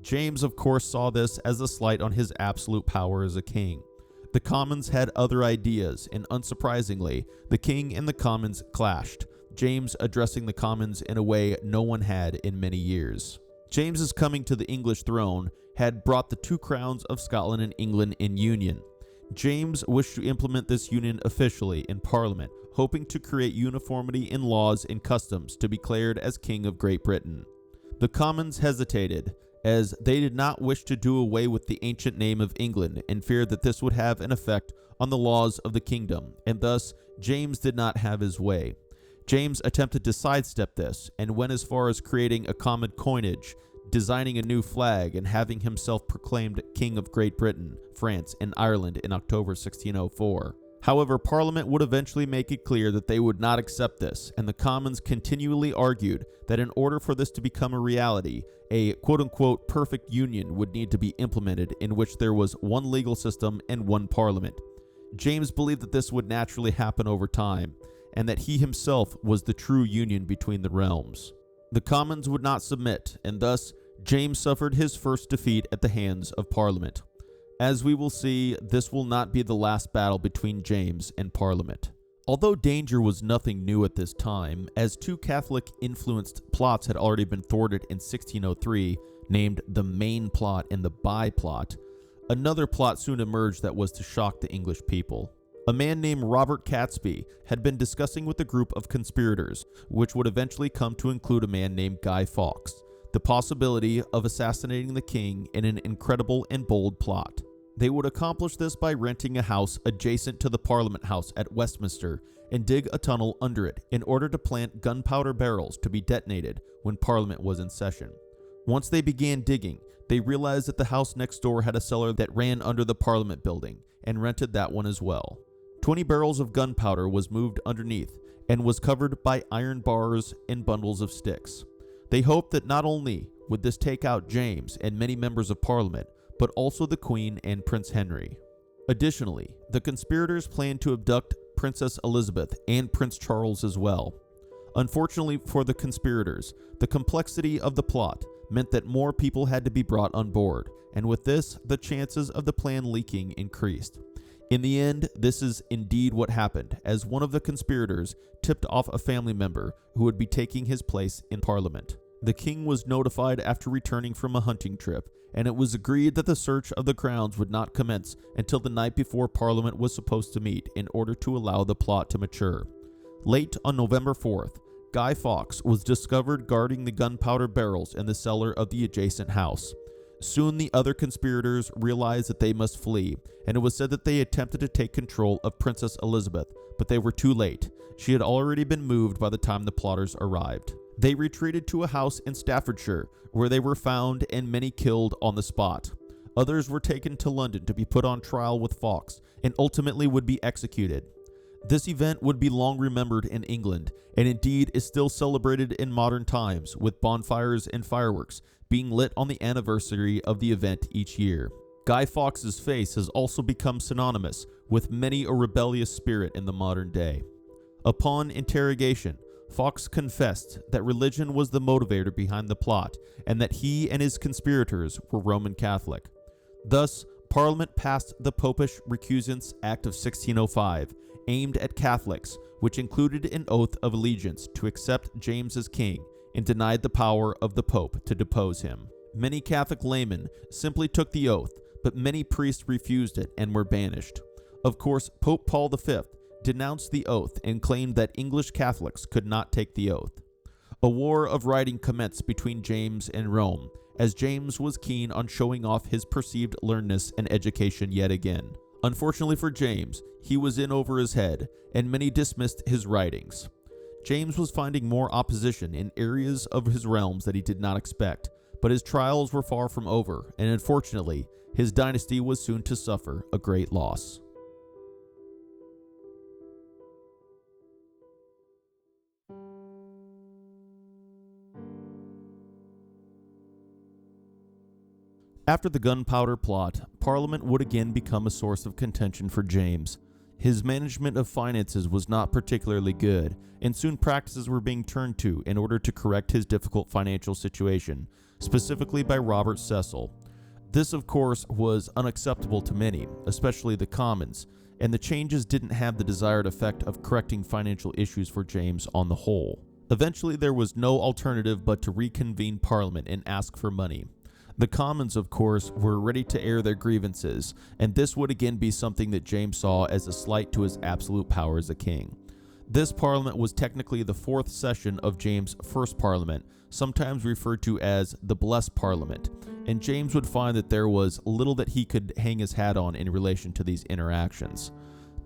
James, of course, saw this as a slight on his absolute power as a king. The Commons had other ideas, and unsurprisingly, the king and the Commons clashed, James addressing the Commons in a way no one had in many years. James's coming to the English throne had brought the two crowns of Scotland and England in union. James wished to implement this union officially in Parliament, hoping to create uniformity in laws and customs to be declared as King of Great Britain. The Commons hesitated, as they did not wish to do away with the ancient name of England and feared that this would have an effect on the laws of the kingdom, and thus James did not have his way. James attempted to sidestep this and went as far as creating a common coinage, designing a new flag, and having himself proclaimed King of Great Britain, France, and Ireland in October 1604. However, Parliament would eventually make it clear that they would not accept this, and the Commons continually argued that in order for this to become a reality, a quote-unquote perfect union would need to be implemented in which there was one legal system and one parliament. James believed that this would naturally happen over time, and that he himself was the true union between the realms. The Commons would not submit, and thus James suffered his first defeat at the hands of Parliament. As we will see, this will not be the last battle between James and Parliament. Although danger was nothing new at this time, as two Catholic-influenced plots had already been thwarted in 1603, named the Main Plot and the Bye Plot, another plot soon emerged that was to shock the English people. A man named Robert Catesby had been discussing with a group of conspirators, which would eventually come to include a man named Guy Fawkes, the possibility of assassinating the king in an incredible and bold plot. They would accomplish this by renting a house adjacent to the Parliament House at Westminster and dig a tunnel under it in order to plant gunpowder barrels to be detonated when Parliament was in session. Once they began digging, they realized that the house next door had a cellar that ran under the Parliament building and rented that one as well. 20 barrels of gunpowder was moved underneath and was covered by iron bars and bundles of sticks. They hoped that not only would this take out James and many members of Parliament, but also the Queen and Prince Henry. Additionally, the conspirators planned to abduct Princess Elizabeth and Prince Charles as well. Unfortunately for the conspirators, the complexity of the plot meant that more people had to be brought on board, and with this, the chances of the plan leaking increased. In the end, this is indeed what happened, as one of the conspirators tipped off a family member who would be taking his place in Parliament. The king was notified after returning from a hunting trip, and it was agreed that the search of the crowns would not commence until the night before Parliament was supposed to meet in order to allow the plot to mature. Late on November 4th, Guy Fawkes was discovered guarding the gunpowder barrels in the cellar of the adjacent house. Soon the other conspirators realized that they must flee, and it was said that they attempted to take control of Princess Elizabeth, but they were too late. She had already been moved by the time the plotters arrived. They retreated to a house in Staffordshire, where they were found and many killed on the spot. Others were taken to London to be put on trial with Fawkes, and ultimately would be executed. This event would be long remembered in England, and indeed is still celebrated in modern times, with bonfires and fireworks being lit on the anniversary of the event each year. Guy Fawkes' face has also become synonymous with many a rebellious spirit in the modern day. Upon interrogation, Fawkes confessed that religion was the motivator behind the plot and that he and his conspirators were Roman Catholic. Thus, Parliament passed the Popish Recusants Act of 1605, aimed at Catholics, which included an oath of allegiance to accept James as king and denied the power of the Pope to depose him. Many Catholic laymen simply took the oath, but many priests refused it and were banished. Of course, Pope Paul V denounced the oath and claimed that English Catholics could not take the oath. A war of writing commenced between James and Rome, as James was keen on showing off his perceived learnedness and education yet again. Unfortunately for James, he was in over his head, and many dismissed his writings. James was finding more opposition in areas of his realms that he did not expect, but his trials were far from over, and unfortunately, his dynasty was soon to suffer a great loss. After the Gunpowder Plot, Parliament would again become a source of contention for James. His management of finances was not particularly good, and soon practices were being turned to in order to correct his difficult financial situation, specifically by Robert Cecil. This, of course, was unacceptable to many, especially the Commons, and the changes didn't have the desired effect of correcting financial issues for James on the whole. Eventually, there was no alternative but to reconvene Parliament and ask for money. The Commons, of course, were ready to air their grievances, and this would again be something that James saw as a slight to his absolute power as a king. This Parliament was technically the fourth session of James' first Parliament, sometimes referred to as the Blessed Parliament, and James would find that there was little that he could hang his hat on in relation to these interactions.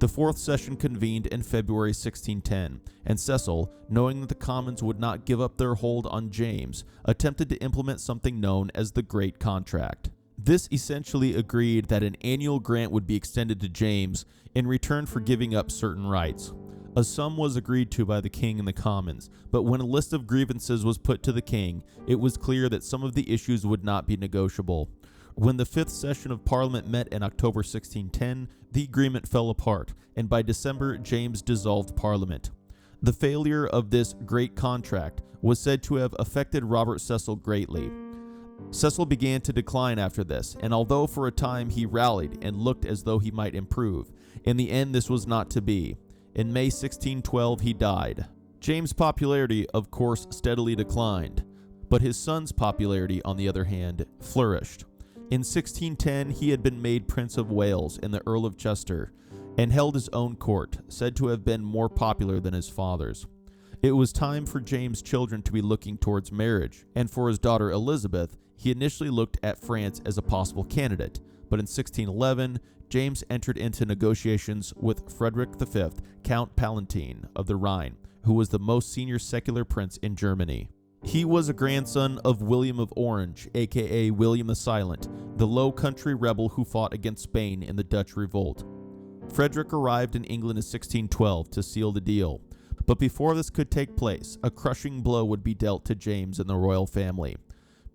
The fourth session convened in February 1610, and Cecil, knowing that the Commons would not give up their hold on James, attempted to implement something known as the Great Contract. This essentially agreed that an annual grant would be extended to James in return for giving up certain rights. A sum was agreed to by the king and the Commons, but when a list of grievances was put to the king, it was clear that some of the issues would not be negotiable. When the fifth session of Parliament met in October 1610, the agreement fell apart, and by December, James dissolved Parliament. The failure of this great contract was said to have affected Robert Cecil greatly. Cecil began to decline after this, and although for a time he rallied and looked as though he might improve, in the end this was not to be. In May 1612 he died. James' popularity, of course, steadily declined, but his son's popularity, on the other hand, flourished. In 1610 he had been made Prince of Wales and the Earl of Chester, and held his own court, said to have been more popular than his father's. It was time for James' children to be looking towards marriage, and for his daughter Elizabeth, he initially looked at France as a possible candidate, but in 1611, James entered into negotiations with Frederick V, Count Palatine of the Rhine, who was the most senior secular prince in Germany. He was a grandson of William of Orange, aka William the Silent, the Low Country rebel who fought against Spain in the Dutch Revolt. Frederick arrived in England in 1612 to seal the deal, but before this could take place, a crushing blow would be dealt to James and the royal family.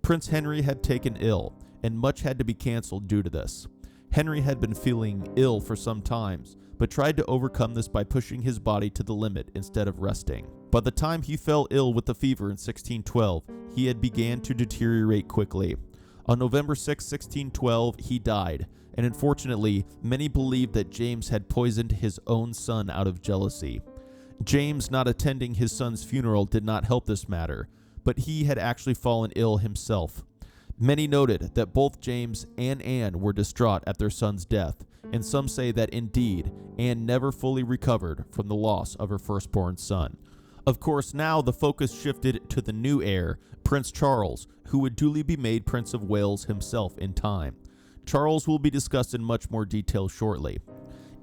Prince Henry had taken ill, and much had to be cancelled due to this. Henry had been feeling ill for some time, but tried to overcome this by pushing his body to the limit instead of resting. By the time he fell ill with the fever in 1612, he had began to deteriorate quickly. On November 6, 1612, he died, and unfortunately, many believed that James had poisoned his own son out of jealousy. James not attending his son's funeral did not help this matter, but he had actually fallen ill himself. Many noted that both James and Anne were distraught at their son's death, and some say that indeed, Anne never fully recovered from the loss of her firstborn son. Of course, now the focus shifted to the new heir, Prince Charles, who would duly be made Prince of Wales himself in time. Charles will be discussed in much more detail shortly.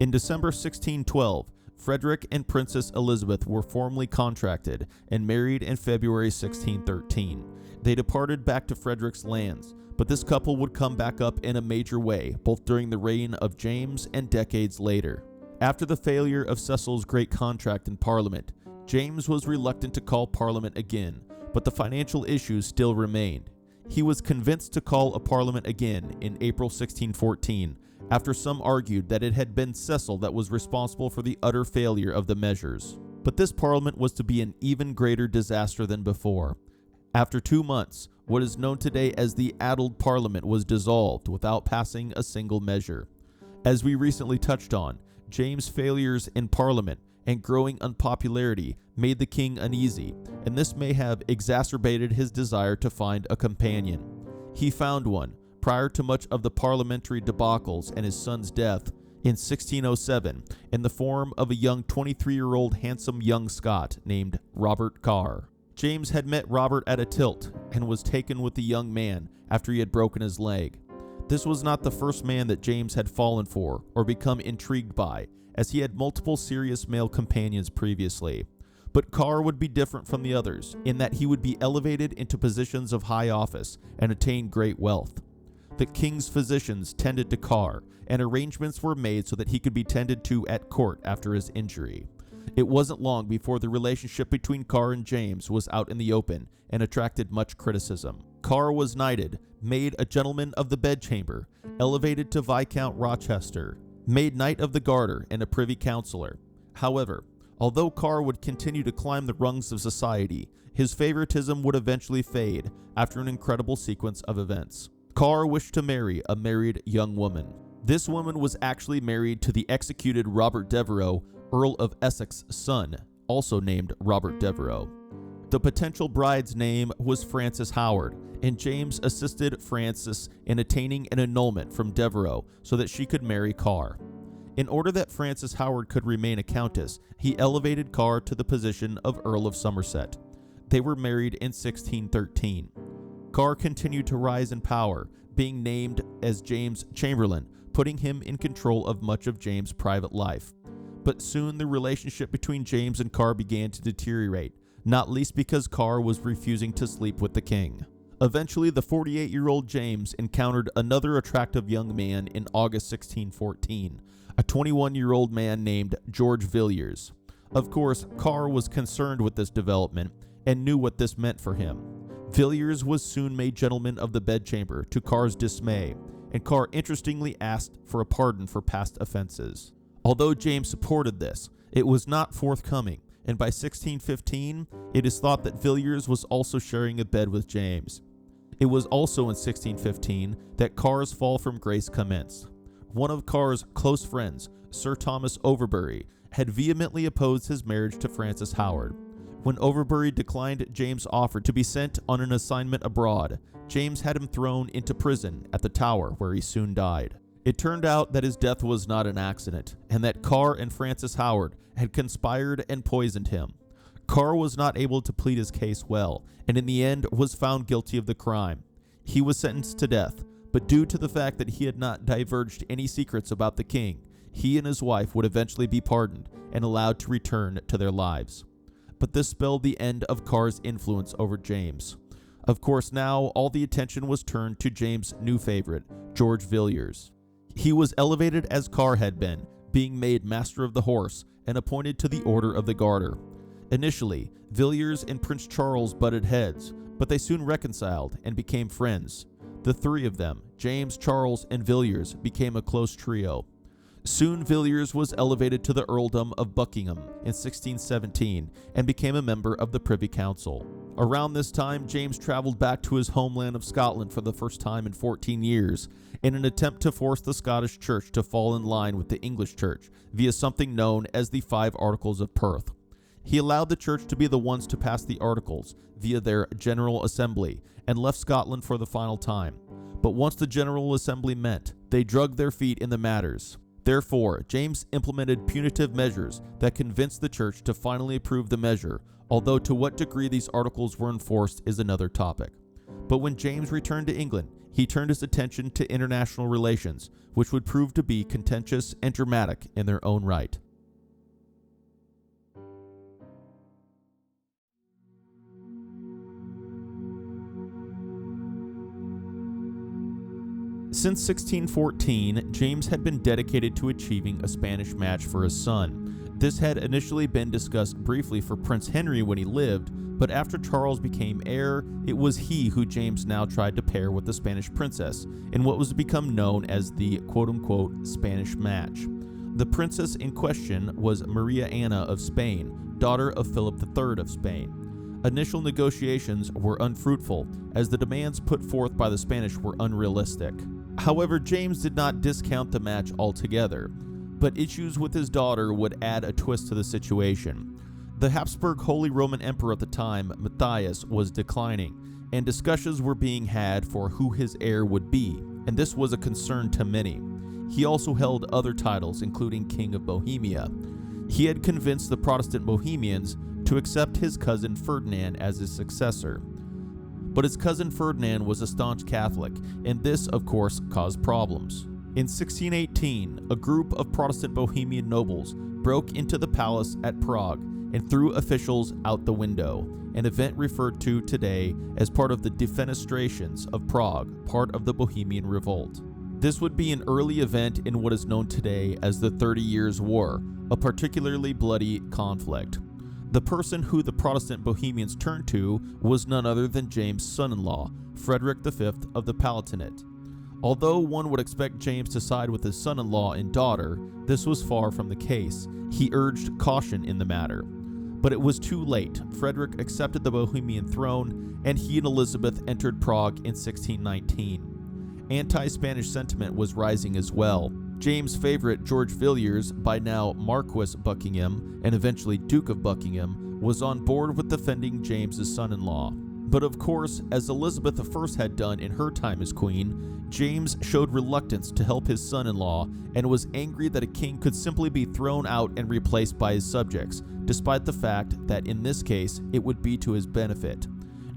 In December 1612, Frederick and Princess Elizabeth were formally contracted and married in February 1613. They departed back to Frederick's lands, but this couple would come back up in a major way, both during the reign of James and decades later. After the failure of Cecil's great contract in Parliament, James was reluctant to call Parliament again, but the financial issues still remained. He was convinced to call a Parliament again in April 1614, after some argued that it had been Cecil that was responsible for the utter failure of the measures. But this parliament was to be an even greater disaster than before. After 2 months, what is known today as the Addled Parliament was dissolved without passing a single measure. As we recently touched on, James' failures in Parliament and growing unpopularity made the king uneasy, and this may have exacerbated his desire to find a companion. He found one, prior to much of the parliamentary debacles and his son's death in 1607, in the form of a young 23-year-old handsome young Scot named Robert Carr. James had met Robert at a tilt and was taken with the young man after he had broken his leg. This was not the first man that James had fallen for or become intrigued by, as he had multiple serious male companions previously. But Carr would be different from the others, in that he would be elevated into positions of high office and attain great wealth. The king's physicians tended to Carr, and arrangements were made so that he could be tended to at court after his injury. It wasn't long before the relationship between Carr and James was out in the open and attracted much criticism. Carr was knighted, made a gentleman of the bedchamber, elevated to Viscount Rochester, made Knight of the Garter, and a privy councillor. However, although Carr would continue to climb the rungs of society, his favoritism would eventually fade after an incredible sequence of events. Carr wished to marry a married young woman. This woman was actually married to the executed Robert Devereux, Earl of Essex's son, also named Robert Devereux. The potential bride's name was Frances Howard, and James assisted Frances in attaining an annulment from Devereux so that she could marry Carr. In order that Frances Howard could remain a countess, he elevated Carr to the position of Earl of Somerset. They were married in 1613. Carr continued to rise in power, being named as James' Chamberlain, putting him in control of much of James' private life. But soon the relationship between James and Carr began to deteriorate, not least because Carr was refusing to sleep with the king. Eventually, the 48-year-old James encountered another attractive young man in August 1614, a 21-year-old man named George Villiers. Of course, Carr was concerned with this development and knew what this meant for him. Villiers was soon made gentleman of the bedchamber, to Carr's dismay, and Carr interestingly asked for a pardon for past offenses. Although James supported this, it was not forthcoming, and by 1615, it is thought that Villiers was also sharing a bed with James. It was also in 1615 that Carr's fall from grace commenced. One of Carr's close friends, Sir Thomas Overbury, had vehemently opposed his marriage to Frances Howard. When Overbury declined James' offer to be sent on an assignment abroad, James had him thrown into prison at the Tower, where he soon died. It turned out that his death was not an accident, and that Carr and Frances Howard had conspired and poisoned him. Carr was not able to plead his case well, and in the end was found guilty of the crime. He was sentenced to death, but due to the fact that he had not divulged any secrets about the king, he and his wife would eventually be pardoned and allowed to return to their lives. But this spelled the end of Carr's influence over James. Of course, now all the attention was turned to James' new favorite, George Villiers. He was elevated as Carr had been, being made Master of the Horse and appointed to the Order of the Garter. Initially, Villiers and Prince Charles butted heads, but they soon reconciled and became friends. The three of them, James, Charles, and Villiers, became a close trio. Soon Villiers was elevated to the earldom of Buckingham in 1617 and became a member of the Privy Council. Around this time, James traveled back to his homeland of Scotland for the first time in 14 years in an attempt to force the Scottish Church to fall in line with the English Church via something known as the 5 Articles of Perth. He allowed the Church to be the ones to pass the Articles via their General Assembly and left Scotland for the final time. But once the General Assembly met, they dragged their feet in the matters. Therefore, James implemented punitive measures that convinced the Church to finally approve the measure, although to what degree these articles were enforced is another topic. But when James returned to England, he turned his attention to international relations, which would prove to be contentious and dramatic in their own right. Since 1614, James had been dedicated to achieving a Spanish match for his son. This had initially been discussed briefly for Prince Henry when he lived, but after Charles became heir, it was he who James now tried to pair with the Spanish princess in what was to become known as the quote-unquote Spanish match. The princess in question was Maria Anna of Spain, daughter of Philip III of Spain. Initial negotiations were unfruitful, as the demands put forth by the Spanish were unrealistic. However, James did not discount the match altogether, but issues with his daughter would add a twist to the situation. The Habsburg Holy Roman Emperor at the time, Matthias, was declining, and discussions were being had for who his heir would be, and this was a concern to many. He also held other titles, including King of Bohemia. He had convinced the Protestant Bohemians to accept his cousin Ferdinand as his successor. But his cousin Ferdinand was a staunch Catholic, and this, of course, caused problems. In 1618, a group of Protestant Bohemian nobles broke into the palace at Prague and threw officials out the window, an event referred to today as part of the defenestrations of Prague, part of the Bohemian Revolt. This would be an early event in what is known today as the 30 Years' War, a particularly bloody conflict. The person who the Protestant Bohemians turned to was none other than James' son-in-law, Frederick V of the Palatinate. Although one would expect James to side with his son-in-law and daughter, this was far from the case. He urged caution in the matter. But it was too late. Frederick accepted the Bohemian throne, and he and Elizabeth entered Prague in 1619. Anti-Spanish sentiment was rising as well. James' favorite, George Villiers, by now Marquis Buckingham and eventually Duke of Buckingham, was on board with defending James's son-in-law. But of course, as Elizabeth I had done in her time as queen, James showed reluctance to help his son-in-law and was angry that a king could simply be thrown out and replaced by his subjects, despite the fact that in this case it would be to his benefit.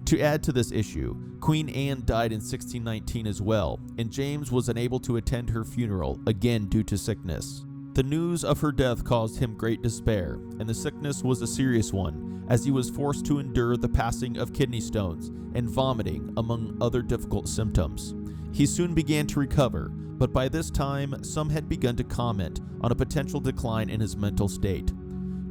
To add to this issue, Queen Anne died in 1619 as well, and James was unable to attend her funeral, again due to sickness. The news of her death caused him great despair, and the sickness was a serious one, as he was forced to endure the passing of kidney stones and vomiting, among other difficult symptoms. He soon began to recover, but by this time, some had begun to comment on a potential decline in his mental state.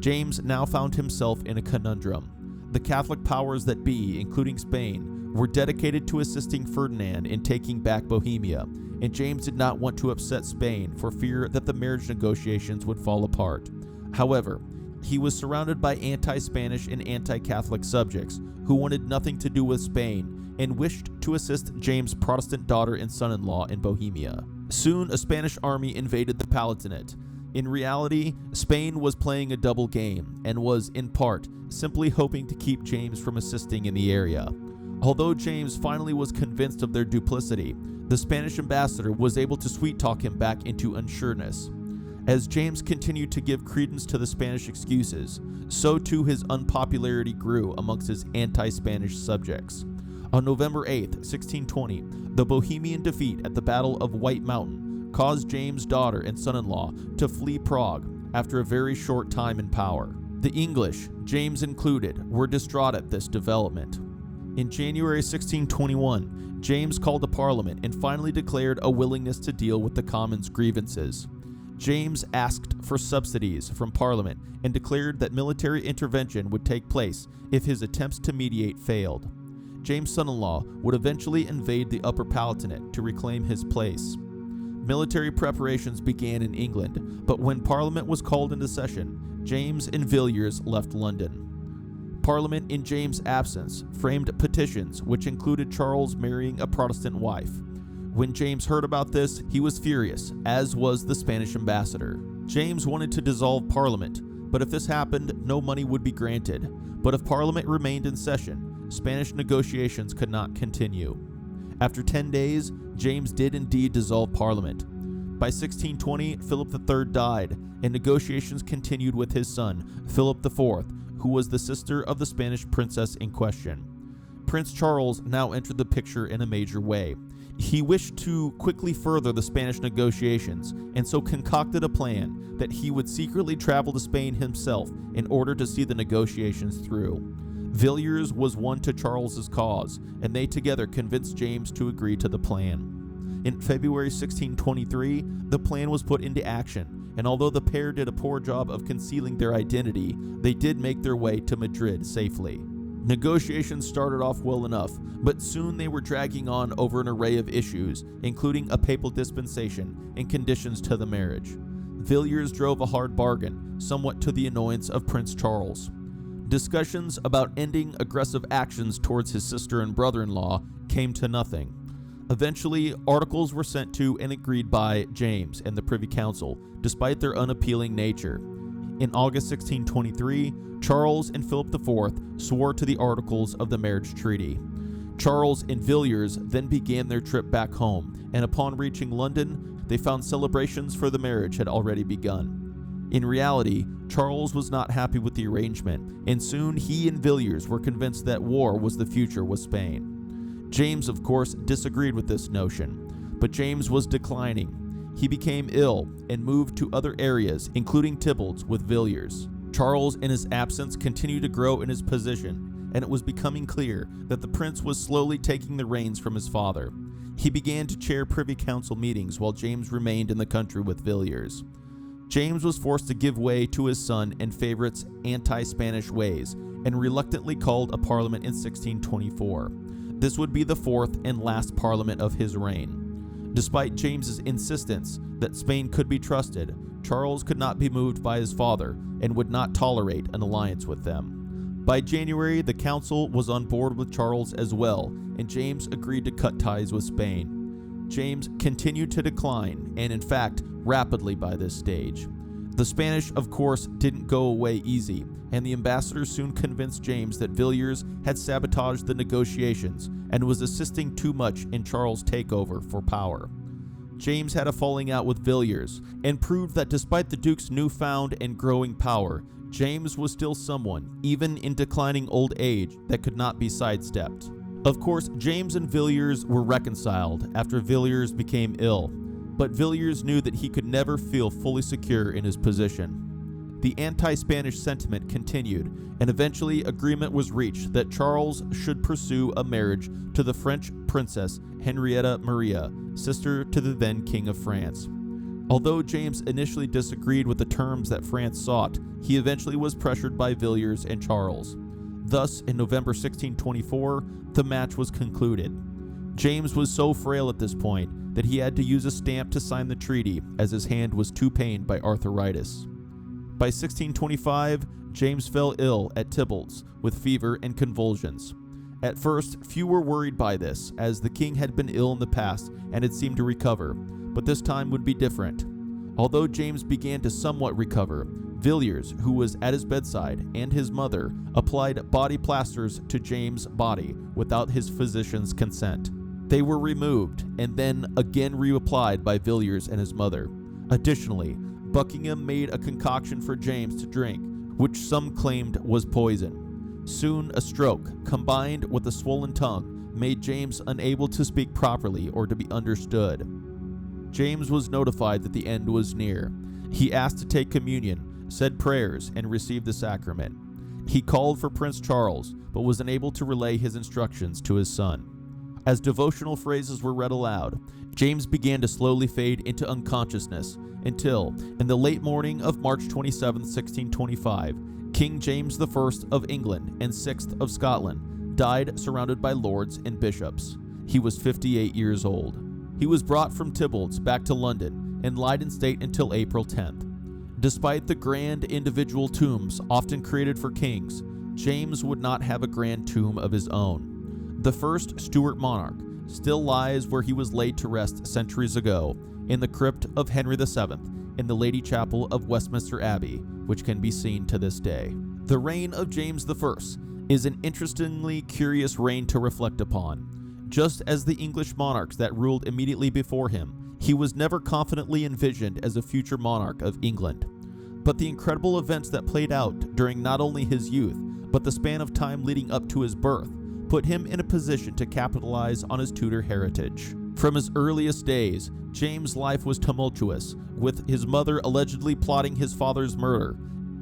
James now found himself in a conundrum. The Catholic powers that be, including Spain, were dedicated to assisting Ferdinand in taking back Bohemia, and James did not want to upset Spain for fear that the marriage negotiations would fall apart. However, he was surrounded by anti-Spanish and anti-Catholic subjects who wanted nothing to do with Spain and wished to assist James' Protestant daughter and son-in-law in Bohemia. Soon, a Spanish army invaded the Palatinate. In reality, Spain was playing a double game and was, in part, simply hoping to keep James from assisting in the area. Although James finally was convinced of their duplicity, the Spanish ambassador was able to sweet-talk him back into unsureness. As James continued to give credence to the Spanish excuses, so too his unpopularity grew amongst his anti-Spanish subjects. On November 8, 1620, the Bohemian defeat at the Battle of White Mountain caused James' daughter and son-in-law to flee Prague after a very short time in power. The English, James included, were distraught at this development. In January 1621, James called a parliament and finally declared a willingness to deal with the Commons' grievances. James asked for subsidies from Parliament and declared that military intervention would take place if his attempts to mediate failed. James' son-in-law would eventually invade the Upper Palatinate to reclaim his place. Military preparations began in England, but when Parliament was called into session, James and Villiers left London. Parliament, in James' absence, framed petitions which included Charles marrying a Protestant wife. When James heard about this, he was furious, as was the Spanish ambassador. James wanted to dissolve Parliament, but if this happened, no money would be granted. But if Parliament remained in session, Spanish negotiations could not continue. After 10 days, James did indeed dissolve Parliament. By 1620, Philip III died, and negotiations continued with his son, Philip IV, who was the sister of the Spanish princess in question. Prince Charles now entered the picture in a major way. He wished to quickly further the Spanish negotiations, and so concocted a plan that he would secretly travel to Spain himself in order to see the negotiations through. Villiers was won to Charles's cause, and they together convinced James to agree to the plan. In February 1623, the plan was put into action, and although the pair did a poor job of concealing their identity, they did make their way to Madrid safely. Negotiations started off well enough, but soon they were dragging on over an array of issues, including a papal dispensation and conditions to the marriage. Villiers drove a hard bargain, somewhat to the annoyance of Prince Charles. Discussions about ending aggressive actions towards his sister and brother-in-law came to nothing. Eventually, articles were sent to and agreed by James and the Privy Council, despite their unappealing nature. In August 1623, Charles and Philip IV swore to the articles of the marriage treaty. Charles and Villiers then began their trip back home, and upon reaching London, they found celebrations for the marriage had already begun. In reality, Charles was not happy with the arrangement, and soon he and Villiers were convinced that war was the future with Spain. James, of course, disagreed with this notion, but James was declining. He became ill and moved to other areas, including Tybalt with Villiers. Charles, in his absence, continued to grow in his position, and it was becoming clear that the prince was slowly taking the reins from his father. He began to chair Privy Council meetings while James remained in the country with Villiers. James was forced to give way to his son and favorite's anti-Spanish ways, and reluctantly called a parliament in 1624. This would be the fourth and last parliament of his reign. Despite James's insistence that Spain could be trusted, Charles could not be moved by his father and would not tolerate an alliance with them. By January, the council was on board with Charles as well, and James agreed to cut ties with Spain. James continued to decline, and in fact, rapidly by this stage. The Spanish, of course, didn't go away easy, and the ambassador soon convinced James that Villiers had sabotaged the negotiations and was assisting too much in Charles' takeover for power. James had a falling out with Villiers and proved that despite the Duke's newfound and growing power, James was still someone, even in declining old age, that could not be sidestepped. Of course, James and Villiers were reconciled after Villiers became ill, but Villiers knew that he could never feel fully secure in his position. The anti-Spanish sentiment continued, and eventually agreement was reached that Charles should pursue a marriage to the French princess Henrietta Maria, sister to the then King of France. Although James initially disagreed with the terms that France sought, he eventually was pressured by Villiers and Charles. Thus, in November 1624, the match was concluded. James was so frail at this point that he had to use a stamp to sign the treaty, as his hand was too pained by arthritis. By 1625, James fell ill at Tybalt's with fever and convulsions. At first, few were worried by this, as the king had been ill in the past and had seemed to recover, but this time would be different. Although James began to somewhat recover, Villiers, who was at his bedside, and his mother applied body plasters to James' body without his physician's consent. They were removed and then again reapplied by Villiers and his mother. Additionally, Buckingham made a concoction for James to drink, which some claimed was poison. Soon, a stroke, combined with a swollen tongue, made James unable to speak properly or to be understood. James was notified that the end was near. He asked to take communion, said prayers, and received the sacrament. He called for Prince Charles, but was unable to relay his instructions to his son. As devotional phrases were read aloud, James began to slowly fade into unconsciousness until, in the late morning of March 27, 1625, King James I of England and VI of Scotland died surrounded by lords and bishops. He was 58 years old. He was brought from Tybalt's back to London and lied in state until April 10th. Despite the grand individual tombs often created for kings, James would not have a grand tomb of his own. The first Stewart monarch still lies where he was laid to rest centuries ago, in the crypt of Henry VII in the Lady Chapel of Westminster Abbey, which can be seen to this day. The reign of James I is an interestingly curious reign to reflect upon. Just as the English monarchs that ruled immediately before him, he was never confidently envisioned as a future monarch of England. But the incredible events that played out during not only his youth, but the span of time leading up to his birth, put him in a position to capitalize on his Tudor heritage. From his earliest days, James' life was tumultuous, with his mother allegedly plotting his father's murder,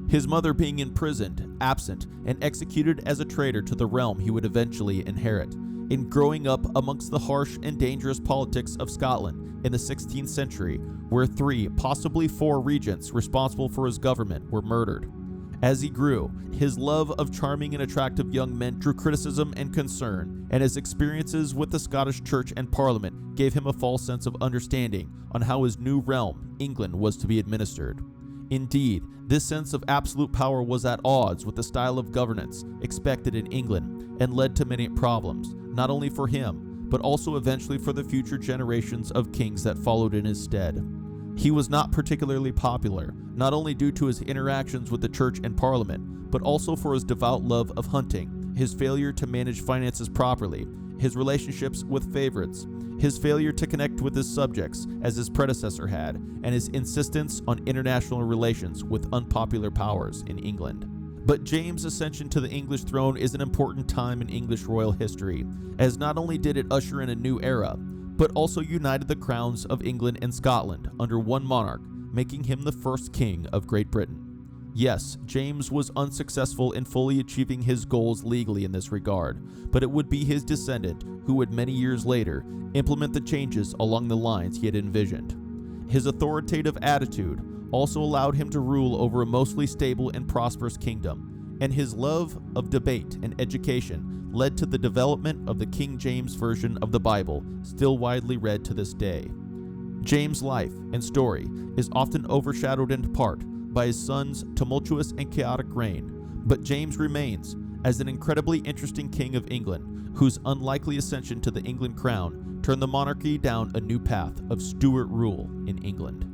his mother being imprisoned, absent, and executed as a traitor to the realm he would eventually inherit. In growing up amongst the harsh and dangerous politics of Scotland in the 16th century, where 3, possibly 4 regents responsible for his government were murdered. As he grew, his love of charming and attractive young men drew criticism and concern, and his experiences with the Scottish Church and Parliament gave him a false sense of understanding on how his new realm, England, was to be administered. Indeed, this sense of absolute power was at odds with the style of governance expected in England and led to many problems, not only for him, but also eventually for the future generations of kings that followed in his stead. He was not particularly popular, not only due to his interactions with the church and parliament, but also for his devout love of hunting, his failure to manage finances properly, his relationships with favorites, his failure to connect with his subjects as his predecessor had, and his insistence on international relations with unpopular powers in England. But James' ascension to the English throne is an important time in English royal history, as not only did it usher in a new era, but also united the crowns of England and Scotland under one monarch, making him the first king of Great Britain. Yes, James was unsuccessful in fully achieving his goals legally in this regard, but it would be his descendant who would many years later implement the changes along the lines he had envisioned. His authoritative attitude also allowed him to rule over a mostly stable and prosperous kingdom, and his love of debate and education led to the development of the King James Version of the Bible, still widely read to this day. James' life and story is often overshadowed in part by his son's tumultuous and chaotic reign, but James remains as an incredibly interesting king of England, whose unlikely ascension to the England crown turned the monarchy down a new path of Stewart rule in England.